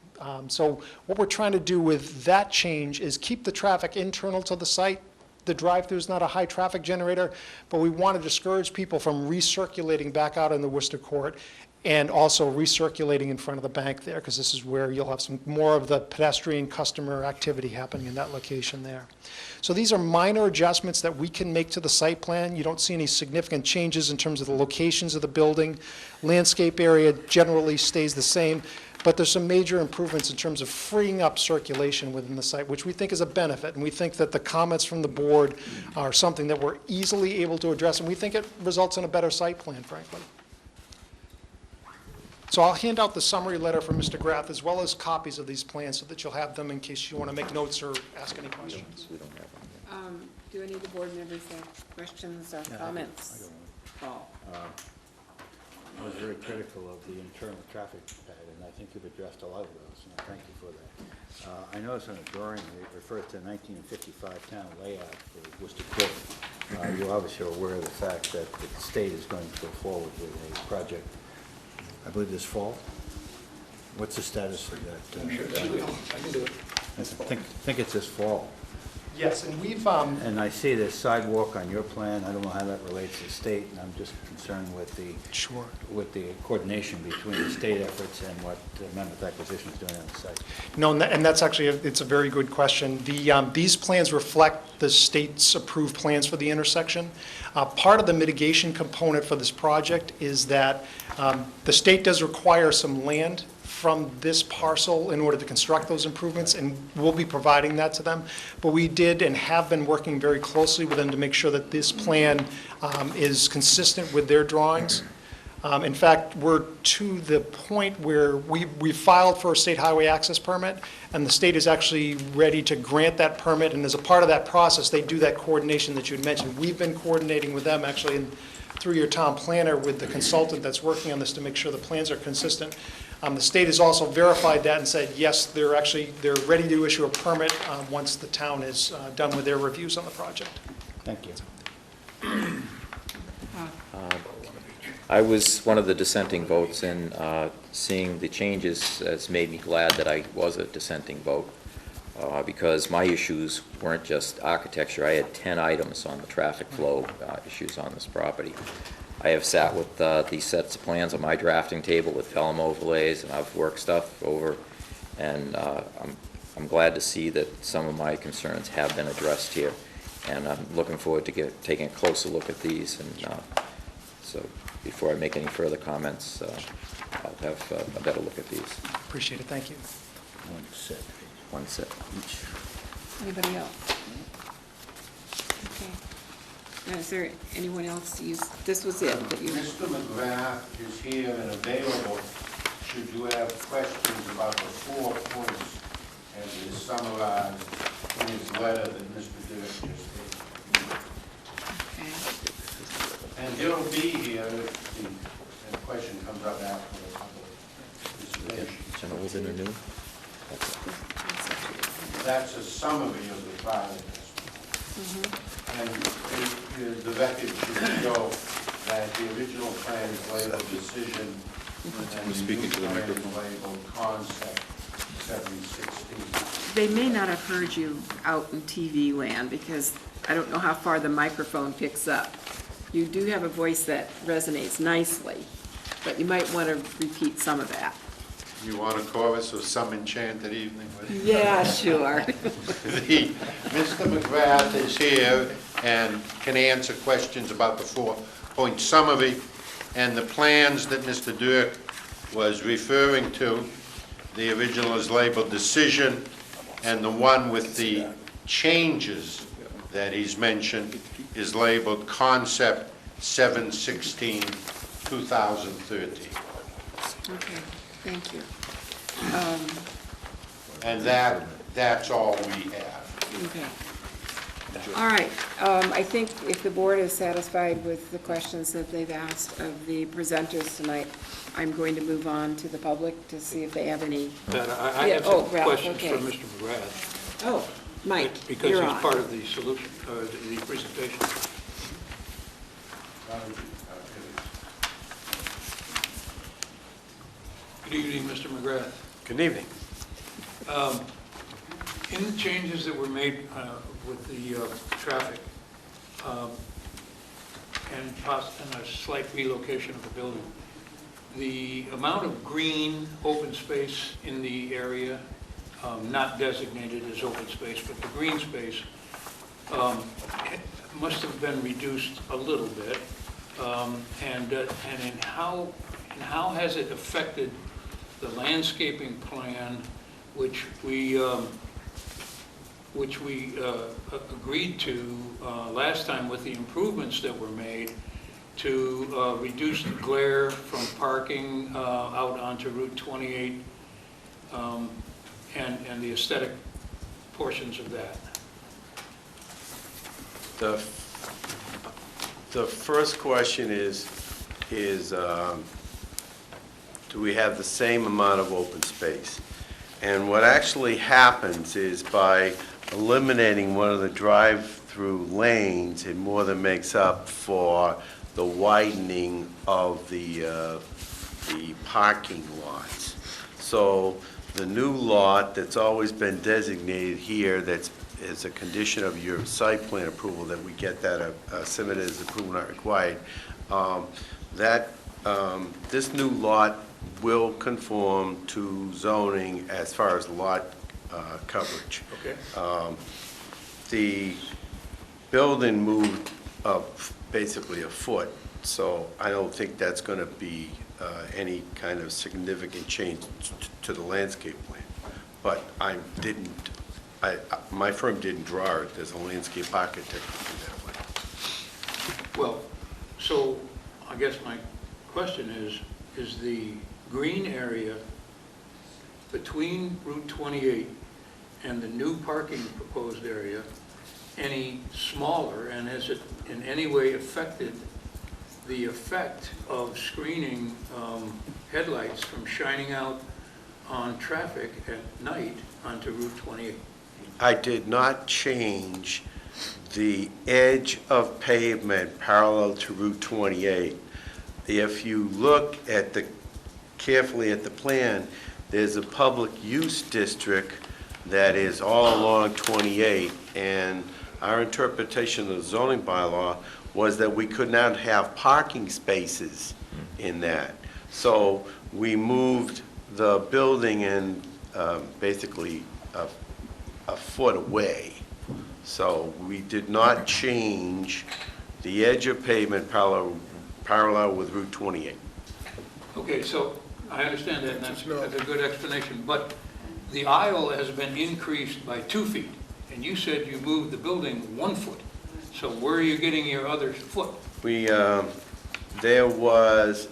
So what we're trying to do with that change is keep the traffic internal to the site. The drive-through is not a high traffic generator, but we want to discourage people from recirculating back out in the Worcester Court and also recirculating in front of the bank there, because this is where you'll have some more of the pedestrian customer activity happening in that location there. So these are minor adjustments that we can make to the site plan. You don't see any significant changes in terms of the locations of the building. Landscape area generally stays the same, but there's some major improvements in terms of freeing up circulation within the site, which we think is a benefit, and we think that the comments from the board are something that we're easily able to address, and we think it results in a better site plan, frankly. So I'll hand out the summary letter from Mr. Grath, as well as copies of these plans, so that you'll have them in case you want to make notes or ask any questions. We don't have them. Do any of the board members have questions or comments? Paul? I was very critical of the internal traffic pattern, and I think you've addressed a lot of those, and I thank you for that. I noticed on the drawing, it refers to 1955 town layout for Worcester Court. You obviously are aware of the fact that the state is going to go forward with a project, I believe this fall. What's the status of that? I can do it. I think it's this fall. Yes, and we've, And I see the sidewalk on your plan, I don't know how that relates to the state, and I'm just concerned with sure. the coordination between the state efforts and what Mammoth Acquisition is doing on the site. No, and that's actually, it's a very good question. These plans reflect the state's approved plans for the intersection. Part of the mitigation component for this project is that the state does require some land from this parcel in order to construct those improvements, and we'll be providing that to them. But we did and have been working very closely with them to make sure that this plan is consistent with their drawings. In fact, we're to the point where we filed for a state highway access permit, and the state is actually ready to grant that permit, and as a part of that process, they do that coordination that you had mentioned. We've been coordinating with them, actually, through your town planner, with the consultant that's working on this to make sure the plans are consistent. The state has also verified that and said, yes, they're ready to issue a permit once the town is done with their reviews on the project. Thank you. I was one of the dissenting votes, and seeing the changes has made me glad that I was a dissenting vote, because my issues weren't just architecture. I had 10 items on the traffic flow issues on this property. I have sat with these sets of plans on my drafting table with film overlays, and I've worked stuff over, and I'm glad to see that some of my concerns have been addressed here, and I'm looking forward to taking a closer look at these. And so before I make any further comments, I'll have a better look at these. Appreciate it, thank you. One set each. Anybody else? Okay. Now, is there anyone else? This was it that you... Mr. McGrath is here and available should you have questions about the 4 points as is summarized in his letter that Mr. Dirk just did. Okay. And he'll be here if the question comes up after the public participation. Generals in the new? That's a summary of the project. And the record should show that the original plan is labeled decision and the new plan is labeled concept 716. They may not have heard you out in TV land, because I don't know how far the microphone picks up. You do have a voice that resonates nicely, but you might want to repeat some of that. You want a chorus of Some Enchanted Evening? Yeah, sure. Mr. McGrath is here and can answer questions about the 4-point summary and the plans that Mr. Dirk was referring to. The original is labeled decision, and the one with the changes that he's mentioned is labeled concept 716, 2013. Okay, thank you. And that's all we have. Okay. All right, I think if the board is satisfied with the questions that they've asked of the presenters tonight, I'm going to move on to the public to see if they have any. I Yeah, have oh, some Ralph, questions okay. for Mr. McGrath. Oh, Mike, Because you're he's on. part of the solution, the presentation. Good evening, Mr. McGrath. Good evening. In the changes that were made with the traffic and a slight relocation of the building, the amount of green open space in the area, not designated as open space, but the green space, must have been reduced a little bit. And how has it affected the landscaping plan, which we agreed to last time with the improvements that were made to reduce the glare from parking out onto Route 28 and the aesthetic portions of that? The first question is do we have the same amount of open space? And what actually happens is by eliminating one of the drive-through lanes, it more than makes up for the widening of the parking lots. So the new lot that's always been designated here, that's as a condition of your site plan approval, that we get that submitted as approval not required, this new lot will conform to zoning as far as lot coverage. Okay. The building moved up basically a foot, so I don't think that's going to be any kind of significant change to the landscape plan. But my firm didn't draw it. There's a landscape architect who did that way. Well, so I guess my question is the green area between Route 28 and the new parking proposed area any smaller, and has it in any way affected the effect of screening headlights from shining out on traffic at night onto Route 28? I did not change the edge of pavement parallel to Route 28. If you look carefully at the plan, there's a public use district that is all along 28, and our interpretation of the zoning bylaw was that we could not have parking spaces in that. So we moved the building in basically a foot away. So we did not change the edge of pavement parallel with Route 28. Okay, so I understand that, and that's a good explanation, but the aisle has been increased by 2 feet, and you said you moved the building 1 foot. So where are you getting your other foot? There was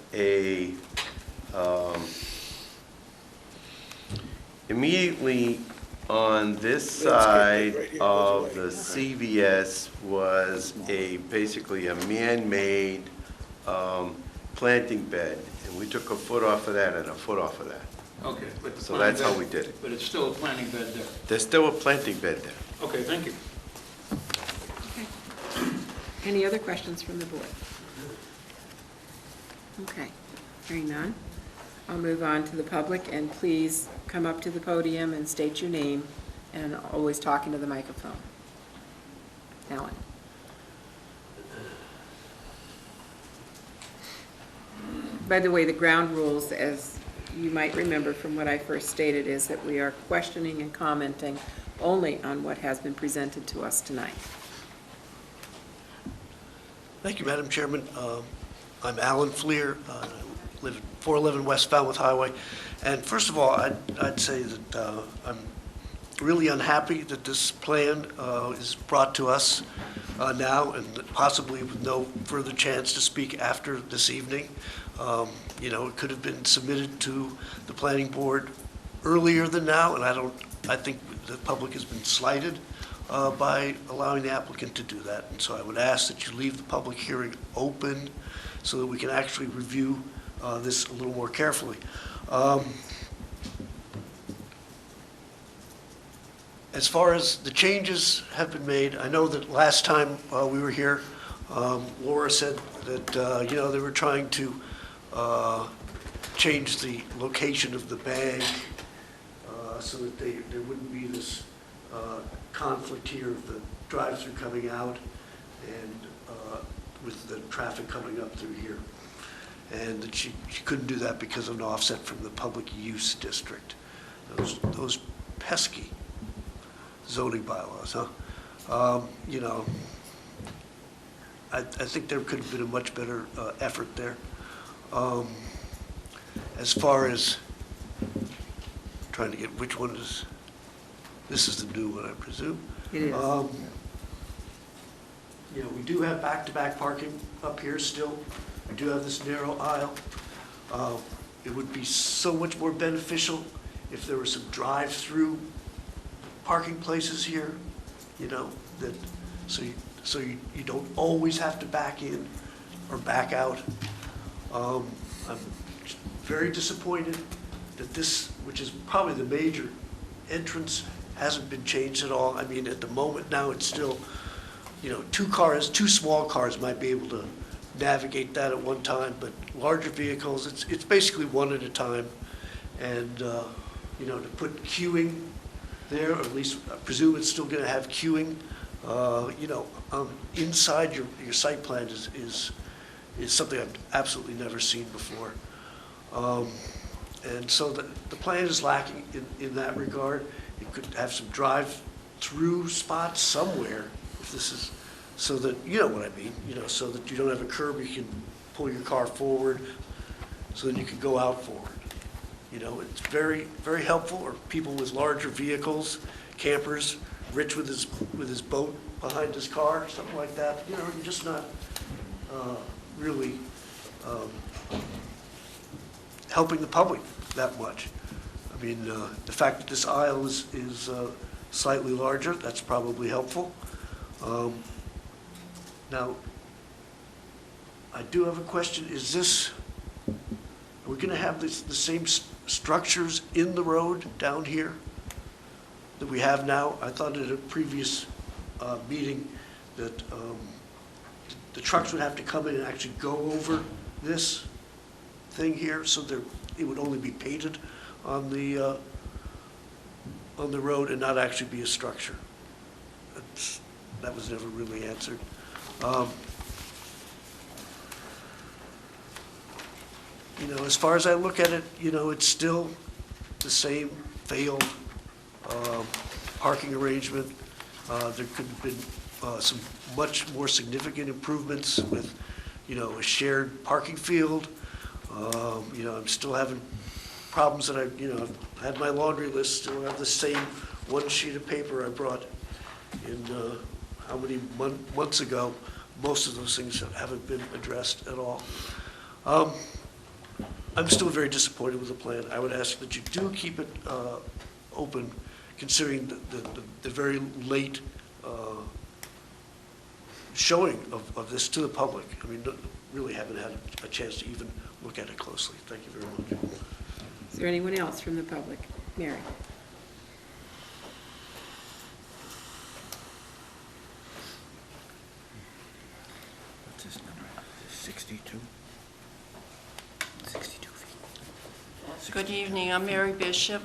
immediately on this side of the CVS was basically a man-made planting bed, and we took a foot off of that and a foot off of that. Okay. But the So that's how we planting did bed- it. But it's still a planting bed there. There's still a planting bed there. Okay, thank you. Any other questions from the board? Okay, hearing none, I'll move on to the public, and please come up to the podium and state your name, and always talking to the microphone. Alan. By the way, the ground rules, as you might remember from what I first stated, is that we are questioning and commenting only on what has been presented to us tonight. Thank you, Madam Chairman. I'm Alan Fleer. I live at 411 West Falmouth Highway. And first of all, I'd say that I'm really unhappy that this plan is brought to us now, and possibly with no further chance to speak after this evening. You know, it could have been submitted to the planning board earlier than now, and I think the public has been slighted by allowing the applicant to do that. And so I would ask that you leave the public hearing open so that we can actually review this a little more carefully. As far as the changes have been made, I know that last time we were here, Laura said that, you know, they were trying to change the location of the bag so that there wouldn't be this conflict here of the drive-through coming out and with the traffic coming up through here. And that she couldn't do that because of an offset from the public use district. Those pesky zoning bylaws, huh? You know, I think there could have been a much better effort there. As far as trying to get which one is, this is the new one, I presume. It is. You know, we do have back-to-back parking up here still. We do have this narrow aisle. It would be so much more beneficial if there were some drive-through parking places here, you know, that so you don't always have to back in or back out. I'm very disappointed that this, which is probably the major entrance, hasn't been changed at all. I mean, at the moment now, it's still, you know, two small cars might be able to navigate that at one time, but larger vehicles, it's basically one at a time. And, you know, to put queuing there, or at least I presume it's still going to have queuing. Inside your site plan is something I've absolutely never seen before. And so the plan is lacking in that regard. It could have some drive-through spots somewhere, if this is, so that, you know what I mean, so that you don't have a curb, you can pull your car forward, so that you can go out forward. It's very, very helpful, or people with larger vehicles, campers, Rich with his boat behind his car, something like that. You're just not really helping the public that much. I mean, the fact that this aisle is slightly larger, that's probably helpful. Now, I do have a question. Are we going to have the same structures in the road down here that we have now? I thought at a previous meeting that the trucks would have to come in and actually go over this thing here, so it would only be painted on the road and not actually be a structure. That was never really answered. As far as I look at it, it's still the same failed parking arrangement. There could have been some much more significant improvements with, a shared parking field. I'm still having problems that I've had my laundry list, still have the same one sheet of paper I brought in how many months ago. Most of those things haven't been addressed at all. I'm still very disappointed with the plan. I would ask that you do keep it open, considering the very late showing of this to the public. I mean, really haven't had a chance to even look at it closely. Thank you very much. Is there anyone else from the public? Mary? What's this number? 62? 62 feet. Good evening, I'm Mary Bishop.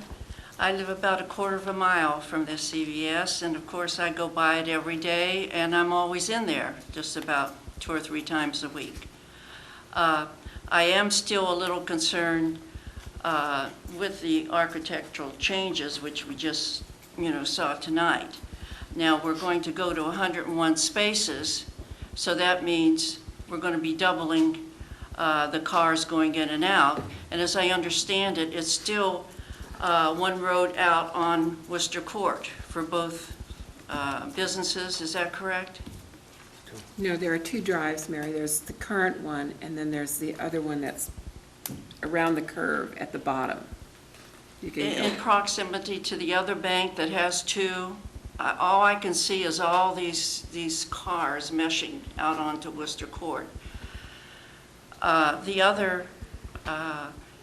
I live about a quarter of a mile from this CVS, and of course I go by it every day, and I'm always in there, just about 2 or 3 times a week. I am still a little concerned with the architectural changes, which we just, saw tonight. Now, we're going to go to 101 spaces, so that means we're going to be doubling the cars going in and out. And as I understand it, it's still one road out on Worcester Court for both businesses. Is that correct? No, there are 2 drives, Mary. There's the current one, and then there's the other one that's around the curve at the bottom. You can In proximity to the other bank that has 2, all I can see is all these cars meshing out onto Worcester Court. The other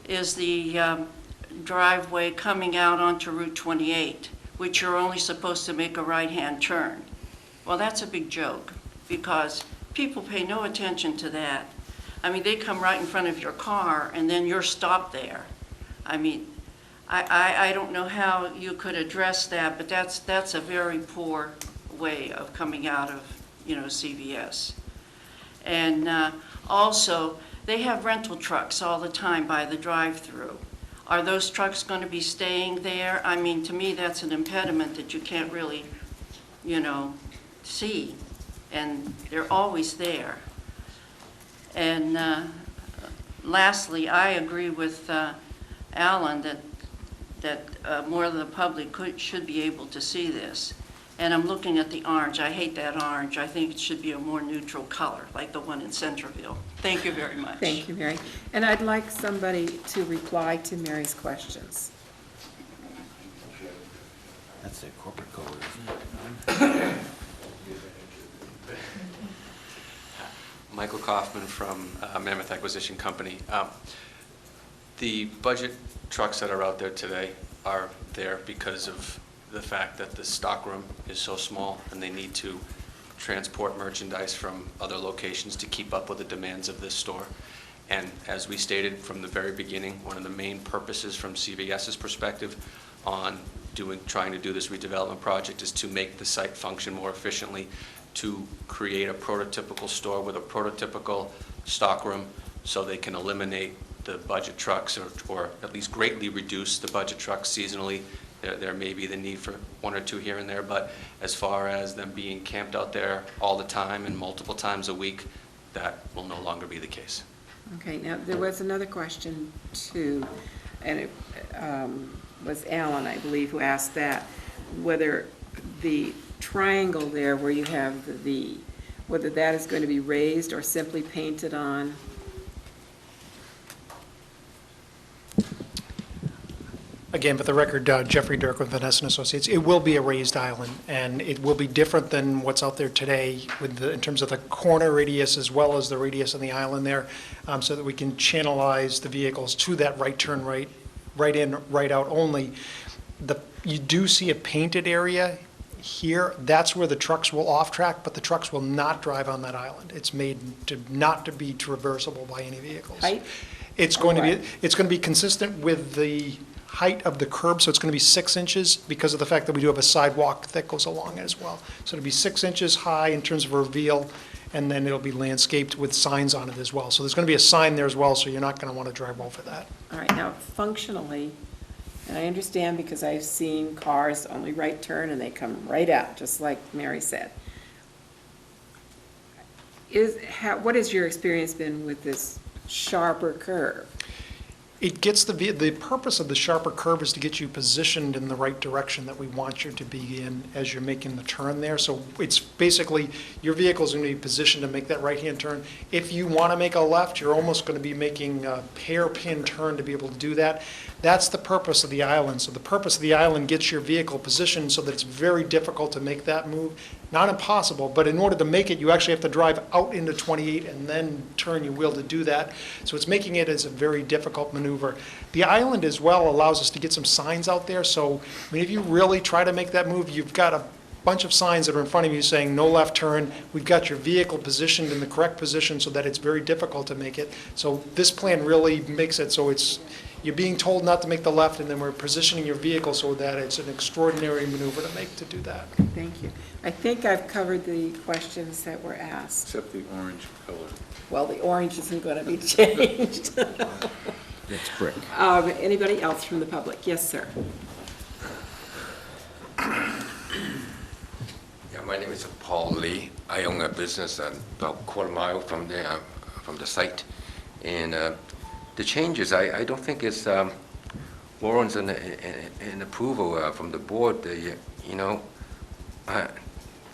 is the driveway coming out onto Route 28, which you're only supposed to make a right-hand turn. Well, that's a big joke, because people pay no attention to that. I mean, they come right in front of your car, and then you're stopped there. I mean, I don't know how you could address that, but that's a very poor way of coming out of, CVS. And also, they have rental trucks all the time by the drive-through. Are those trucks going to be staying there? I mean, to me, that's an impediment that you can't really, see. And they're always there. And lastly, I agree with Alan that more of the public should be able to see this. And I'm looking at the orange. I hate that orange. I think it should be a more neutral color, like the one in Centerville. Thank you very much. Thank you, Mary. And I'd like somebody to reply to Mary's questions. That's their corporate code, isn't it? Michael Kaufman from Mammoth Acquisition Company. The budget trucks that are out there today are there because of the fact that the stockroom is so small and they need to transport merchandise from other locations to keep up with the demands of this store. And as we stated from the very beginning, one of the main purposes from CVS's perspective on trying to do this redevelopment project is to make the site function more efficiently, to create a prototypical store with a prototypical stockroom so they can eliminate the budget trucks or at least greatly reduce the budget trucks seasonally. There may be the need for one or two here and there, but as far as them being camped out there all the time and multiple times a week, that will no longer be the case. Okay, now, there was another question too, and it was Alan, I believe, who asked that, whether the triangle there where you have whether that is going to be raised or simply painted on. Again, for the record, Jeffrey Dirk with Vanessa & Associates, it will be a raised island, and it will be different than what's out there today in terms of the corner radius as well as the radius on the island there, so that we can channelize the vehicles to that right turn, right in, right out only. You do see a painted area here. That's where the trucks will off-track, but the trucks will not drive on that island. It's made not to be traversable by any vehicles. Height? It's going to be consistent with the height of the curb, so it's going to be 6 inches because of the fact that we do have a sidewalk that goes along it as well. So it'll be 6 inches high in terms of reveal, and then it'll be landscaped with signs on it as well. So there's going to be a sign there as well, so you're not going to want to drive over that. All right, now functionally, and I understand because I've seen cars only right turn and they come right out, just like Mary said. What has your experience been with this sharper curve? It gets the purpose of the sharper curve is to get you positioned in the right direction that we want you to be in as you're making the turn there. So it's basically, your vehicle's going to be positioned to make that right-hand turn. If you want to make a left, you're almost going to be making a hairpin turn to be able to do that. That's the purpose of the island. So the purpose of the island gets your vehicle positioned so that it's very difficult to make that move. Not impossible, but in order to make it, you actually have to drive out into 28 and then turn your wheel to do that. So it's making it as a very difficult maneuver. The island as well allows us to get some signs out there. So, I mean, if you really try to make that move, you've got a bunch of signs that are in front of you saying no left turn. We've got your vehicle positioned in the correct position so that it's very difficult to make it. So this plan really makes it so you're being told not to make the left, and then we're positioning your vehicle so that it's an extraordinary maneuver to make to do that. Thank you. I think I've covered the questions that were asked. Except the orange color. Well, the orange isn't going to be changed. That's brick. Anybody else from the public? Yes, sir. Yeah, my name is Paul Lee. I own a business about a quarter mile from the site, and the changes, I don't think it's warrants an approval from the board.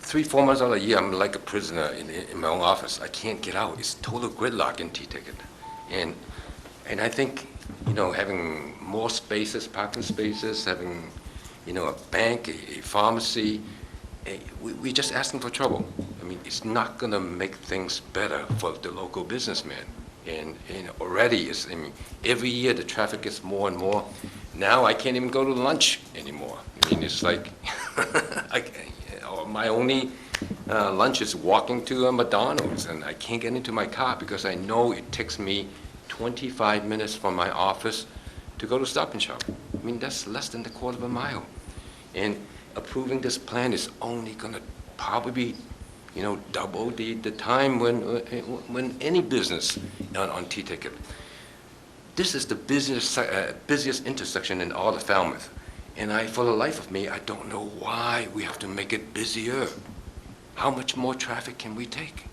3-4 months out of the year, I'm like a prisoner in my own office. I can't get out. It's total gridlock in T-Ticket. And I think, having more spaces, parking spaces, having, a bank, a pharmacy, we're just asking for trouble. I mean, it's not going to make things better for the local businessman. And already, every year the traffic gets more and more. Now I can't even go to lunch anymore. I mean, it's like, my only lunch is walking to a McDonald's, and I can't get into my car because I know it takes me 25 minutes from my office to go to Stop and Shop. I mean, that's less than a quarter of a mile. And approving this plan is only going to probably be double the time when any business on T-Ticket. This is the busiest intersection in all of Falmouth. And for the life of me, I don't know why we have to make it busier. How much more traffic can we take?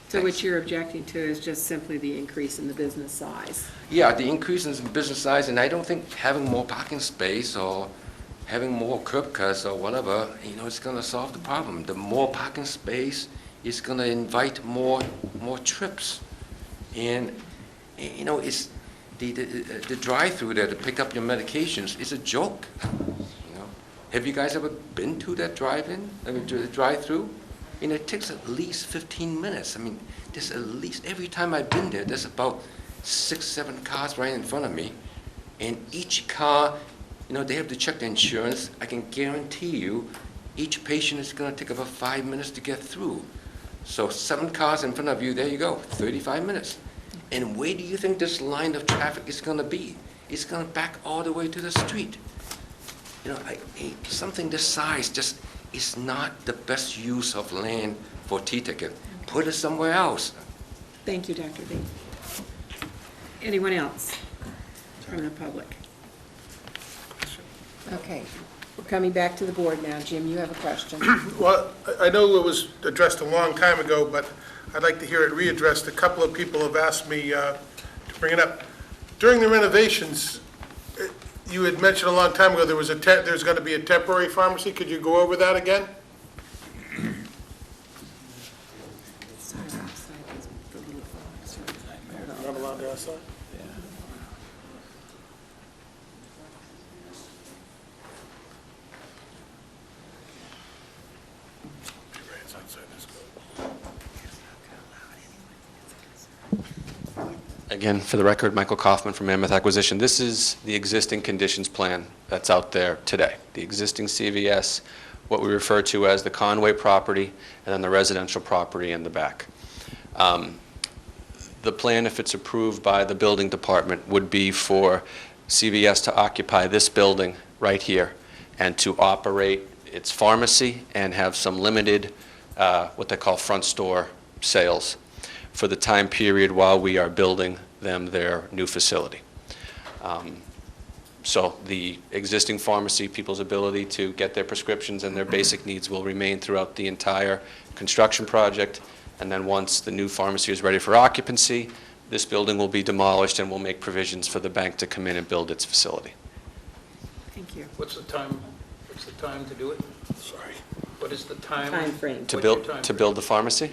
So what you're objecting to is just simply the increase in the business size? Yeah, the increase in business size, and I don't think having more parking space or having more curb cuts or whatever, it's going to solve the problem. The more parking space is going to invite more trips. And, it's the drive-through there to pick up your medications is a joke. Have you guys ever been to that to the drive-through? It takes at least 15 minutes. I mean, there's at least, every time I've been there, there's about 6-7 cars right in front of me. And each car, they have to check the insurance. I can guarantee you each patient is going to take about 5 minutes to get through. So 7 cars in front of you, there you go, 35 minutes. And where do you think this line of traffic is going to be? It's going to back all the way to the street. something this size just is not the best use of land for T-ticket. Put it somewhere else. Thank you, Dr. B. Anyone else from the public? Okay, we're coming back to the board now. Jim, you have a question. Well, I know it was addressed a long time ago, but I'd like to hear it readdressed. A couple of people have asked me to bring it up. During the renovations, you had mentioned a long time ago there's going to be a temporary pharmacy. Could you go over that again? Not allowed to outside? Again, for the record, Michael Kaufman from Mammoth Acquisition. This is the existing conditions plan that's out there today. The existing CVS, what we refer to as the Conway property, and then the residential property in the back. The plan, if it's approved by the building department, would be for CVS to occupy this building right here and to operate its pharmacy and have some limited, what they call front store sales for the time period while we are building them their new facility. So the existing pharmacy, people's ability to get their prescriptions and their basic needs will remain throughout the entire construction project. And then once the new pharmacy is ready for occupancy, this building will be demolished and we'll make provisions for the bank to come in and build its facility. Thank you. What's the time to do it? Sorry. What is the time? Time frame. To build the pharmacy?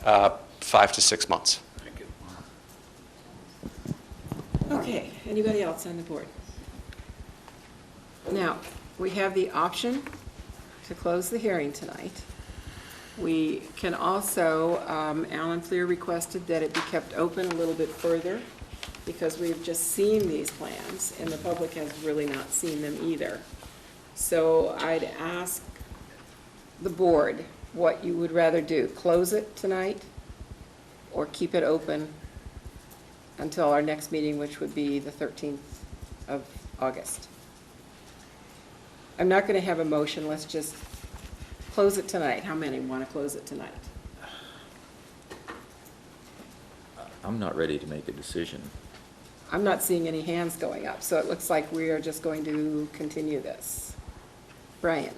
Yep. 5 to 6 months. Thank you. Okay, anybody else on the board? Now, we have the option to close the hearing tonight. We can also, Alan Fleer requested that it be kept open a little bit further because we've just seen these plans and the public has really not seen them either. So I'd ask the board what you would rather do, close it tonight or keep it open until our next meeting, which would be the 13th of August. I'm not going to have a motion, let's just close it tonight. How many want to close it tonight? I'm not ready to make a decision. I'm not seeing any hands going up, so it looks like we are just going to continue this. Brian?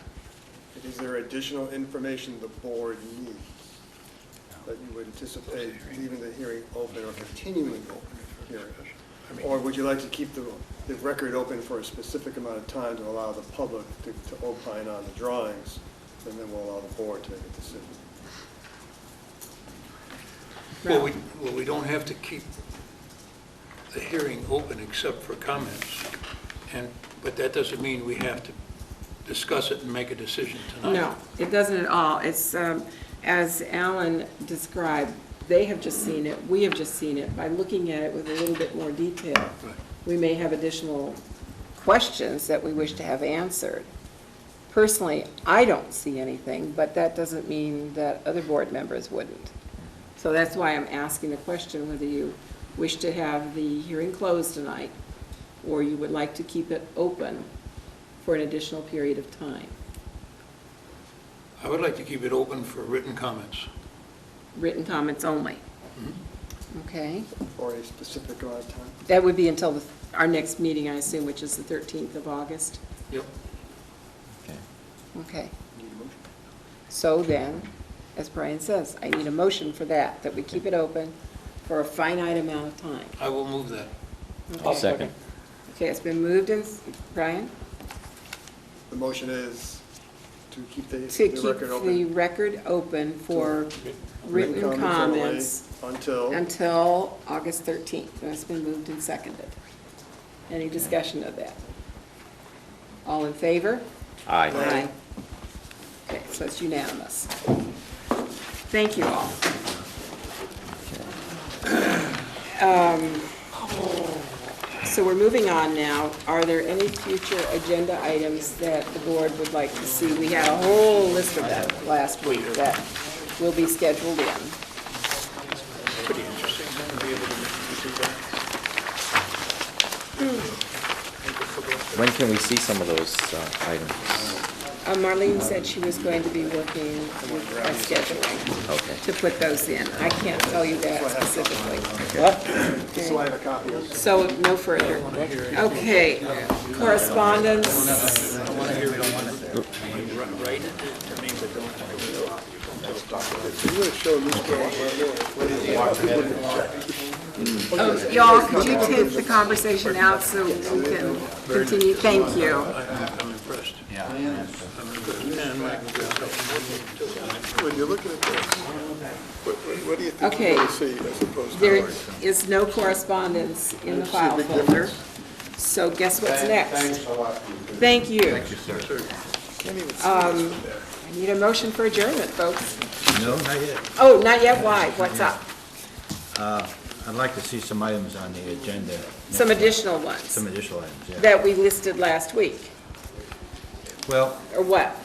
Is there additional information the board needs that you would anticipate leaving the hearing open or continuing the hearing? Or would you like to keep the record open for a specific amount of time to allow the public to opine on the drawings, and then we'll allow the board to make a decision? Well, we don't have to keep the hearing open except for comments, but that doesn't mean we have to discuss it and make a decision tonight. No, it doesn't at all. It's, as Alan described, they have just seen it, we have just seen it. By looking at it with a little bit more detail, Right. we may have additional questions that we wish to have answered. Personally, I don't see anything, but that doesn't mean that other board members wouldn't. So that's why I'm asking the question whether you wish to have the hearing closed tonight, or you would like to keep it open for an additional period of time. I would like to keep it open for written comments. Written comments only. Okay. For a specific amount of time? That would be until our next meeting, I assume, which is the 13th of August. Yep. Okay. So then, as Brian says, I need a motion for that we keep it open for a finite amount of time. I will move that. Okay. I'll second. Okay, it's been moved, and Brian? The motion is to keep the To keep record open? the record open for written comments only until August 13th. And it's been moved and seconded. Any discussion of that? All in favor? Aye. Aye. Okay, so it's unanimous. Thank you all. So we're moving on now. Are there any future agenda items that the board would like to see? We had a whole list of them last week that will be scheduled in. Pretty interesting, to be able to do that. Make it forget. When can we see some of those items? Marlene said she was going to be working with scheduling Okay. to put those in. I can't tell you that specifically. So I have a copy of it. So, no further. Okay, correspondence. Oh, y'all, could you take the conversation out so we can continue? Thank you. I'm impressed. I'm impressed. And Mike, When you're looking at this, what do you think Okay. you're going to see as opposed to There ours? is no correspondence in the file folder. So guess what's next? Thanks a lot. Thank you. Thank you, sir. Can't even see I need a motion for adjournment, folks. No, not yet. Oh, not yet, why? What's up? I'd like to see some items on the agenda. Some additional ones Some additional items, yeah. that we listed last week, Well, or what?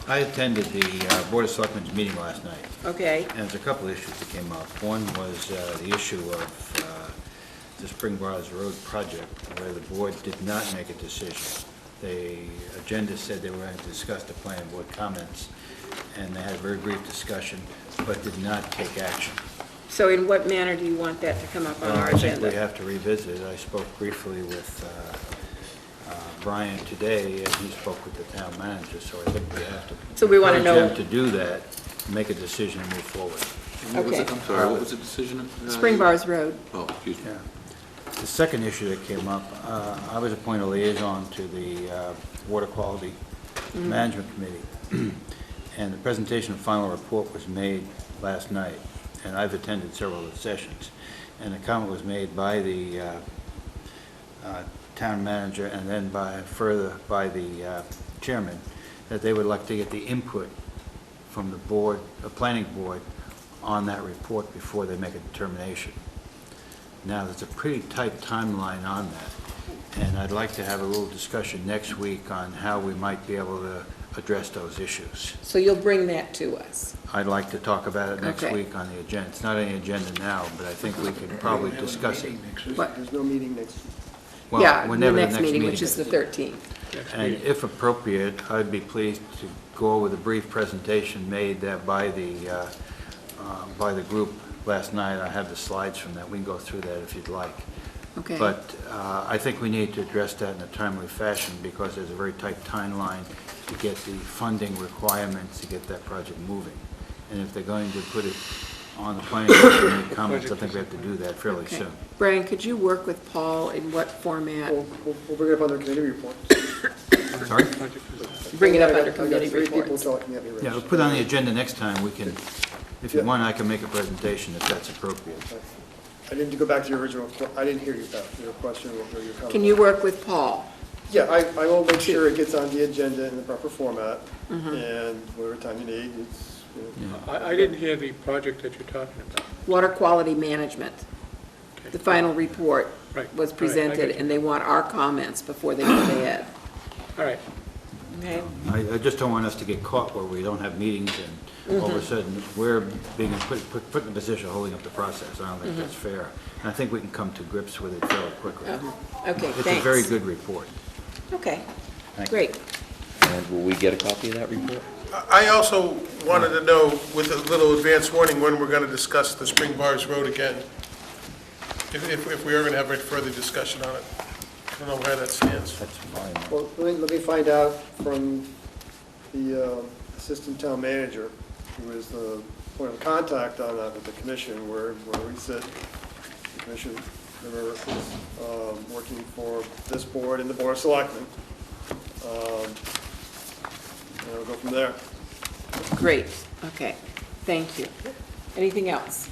I attended the Board of Selectmen's meeting last night, Okay, and there's a couple of issues that came up. One was the issue of the Spring Bars Road project, where the board did not make a decision. The agenda said they were going to discuss the planning board comments, and they had a very brief discussion, but did not take action. so in what manner do you want that to come up on our I think we agenda? have to revisit it. I spoke briefly with Brian today, and he spoke with the town manager, so I think we have to So we wanna know- encourage them to do that, make a decision and move forward. What was Okay. it? I'm sorry, what was the decision? Spring Bars Road. Oh, excuse me. The second issue that came up, I was appointed liaison to the Water Quality Management Committee, and the presentation of final report was made last night, and I've attended several of the sessions, and a comment was made by the town manager and then further by the chairman, that they would like to get the input from the board, the planning board, on that report before they make a determination. Now, there's a pretty tight timeline on that, and I'd like to have a little discussion next week on how we might be able to address those issues. So you'll bring that to us. I'd like to talk about it next Okay. week on the agenda. It's not on the agenda now, but I think we could probably discuss it. What? There's no meeting next week. Well, Yeah, the whenever next meeting, which is is. the 13th. And if appropriate, I'd be pleased to go over the brief presentation made by the group last night. I have the slides from that. We can go through that if you'd like. Okay. But I think we need to address that in a timely fashion because there's a very tight timeline to get the funding requirements to get that project moving. And if they're going to put it on the planning board to make comments, I think we have to do that fairly Okay. soon. Brian, could you work with Paul in what format? We'll bring it up under committee reports. Sorry? Bring it up I got- under committee I got 3 people reports. talking at me right Yeah, now. we'll put it on the agenda next time. We can, if you Yeah. want, I can make a presentation if that's appropriate. I didn't go back to your original, I didn't hear you, Pat, your question or your comment. Can you work with Paul? Yeah, I will make sure it gets on the agenda in the proper format, Mm-hmm. and whatever time you need, it's, you know, I didn't hear the project that you're talking about. Water quality management. Okay. The final report Right, was right, I presented, get you. and they want our comments before they go ahead. All right. Okay? I just don't want us to get caught where we don't have meetings and all of a sudden we're being put in a position of holding up the process. I don't think that's fair. And I think we can come to grips with it fairly quickly. Okay, It's a thanks. very good report. Okay, Thank you. great. And will we get a copy of that report? I also wanted to know, with a little advance warning, when we're going to discuss the Spring Bars Road again, if we are going to have a further discussion on it. I don't know where that stands. That's fine. well, let me find out from the assistant town manager, who is the point of contact on that with the commission, where we sit. The commission member is working for this board and the Board of Selectmen. And we'll go from there. Great, okay, thank you. Anything else?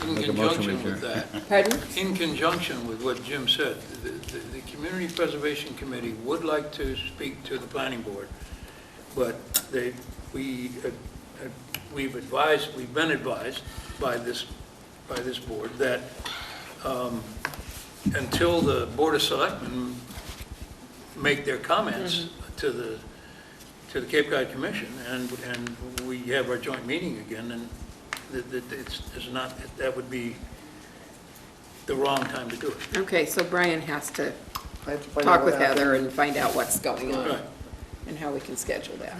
In Make a motion, conjunction we with that, Pardon? in conjunction with what Jim said, the Community Preservation Committee would like to speak to the planning board, but we've been advised by this board that until the Board of Selectmen make their comments to the Cape Cod Commission, and we have our joint meeting again, and that would be the wrong time to do it. Okay, so Brian has to I have to find out talk what with Heather happened. and find out what's going on Right. and how we can schedule that.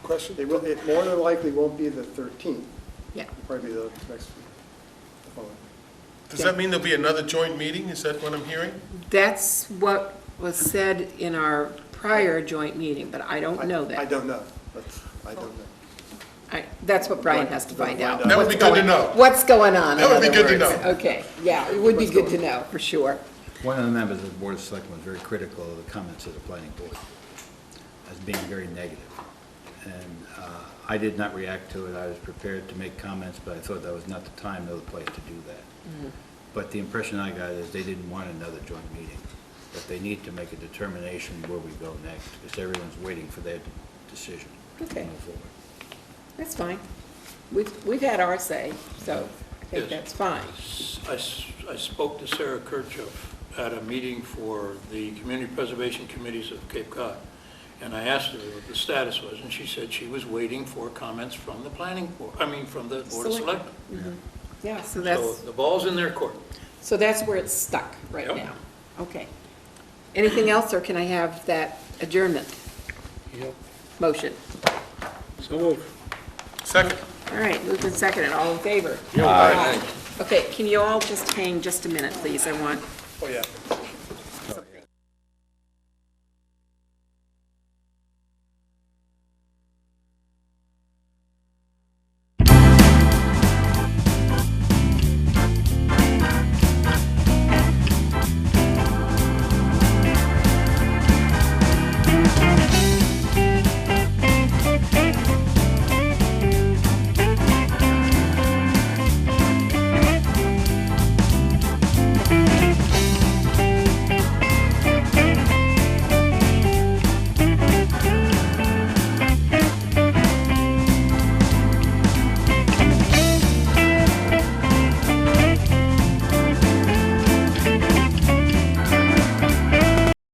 Question? It more than likely won't be the 13th. Yeah. It'll probably be the next week. the following. Does that mean there'll be another joint meeting? Is that what I'm hearing? That's what was said in our prior joint meeting, but I don't know that. I don't know. I don't know. That's what Brian has to find out. That would be good to know. What's going on, in That would be other good to words. know. Okay, yeah, it would be good to know, for sure. One of the members of the Board of Selectmen was very critical of the comments of the planning board as being very negative. And I did not react to it. I was prepared to make comments, but I thought that was not the time nor the place to do that. But the impression I got is they didn't want another joint meeting, that they need to make a determination where we go next, because everyone's waiting for their decision to Okay. move forward. That's fine. We've had our say, so I think Yes. that's fine. I spoke to Sarah Kirchhoff at a meeting for the Community Preservation Committees of Cape Cod, and I asked her what the status was, and she said she was waiting for comments from the planning board, from the Board of Selectmen. Yeah, so So that's, the ball's in their court. so that's where it's stuck right Yep. now. Okay. Anything else, or can I have that adjournment Yep. motion? So move. Second. All right, moved and seconded, all in favor? Aye. Okay, can you all just hang just a minute, please? I want Oh, yeah.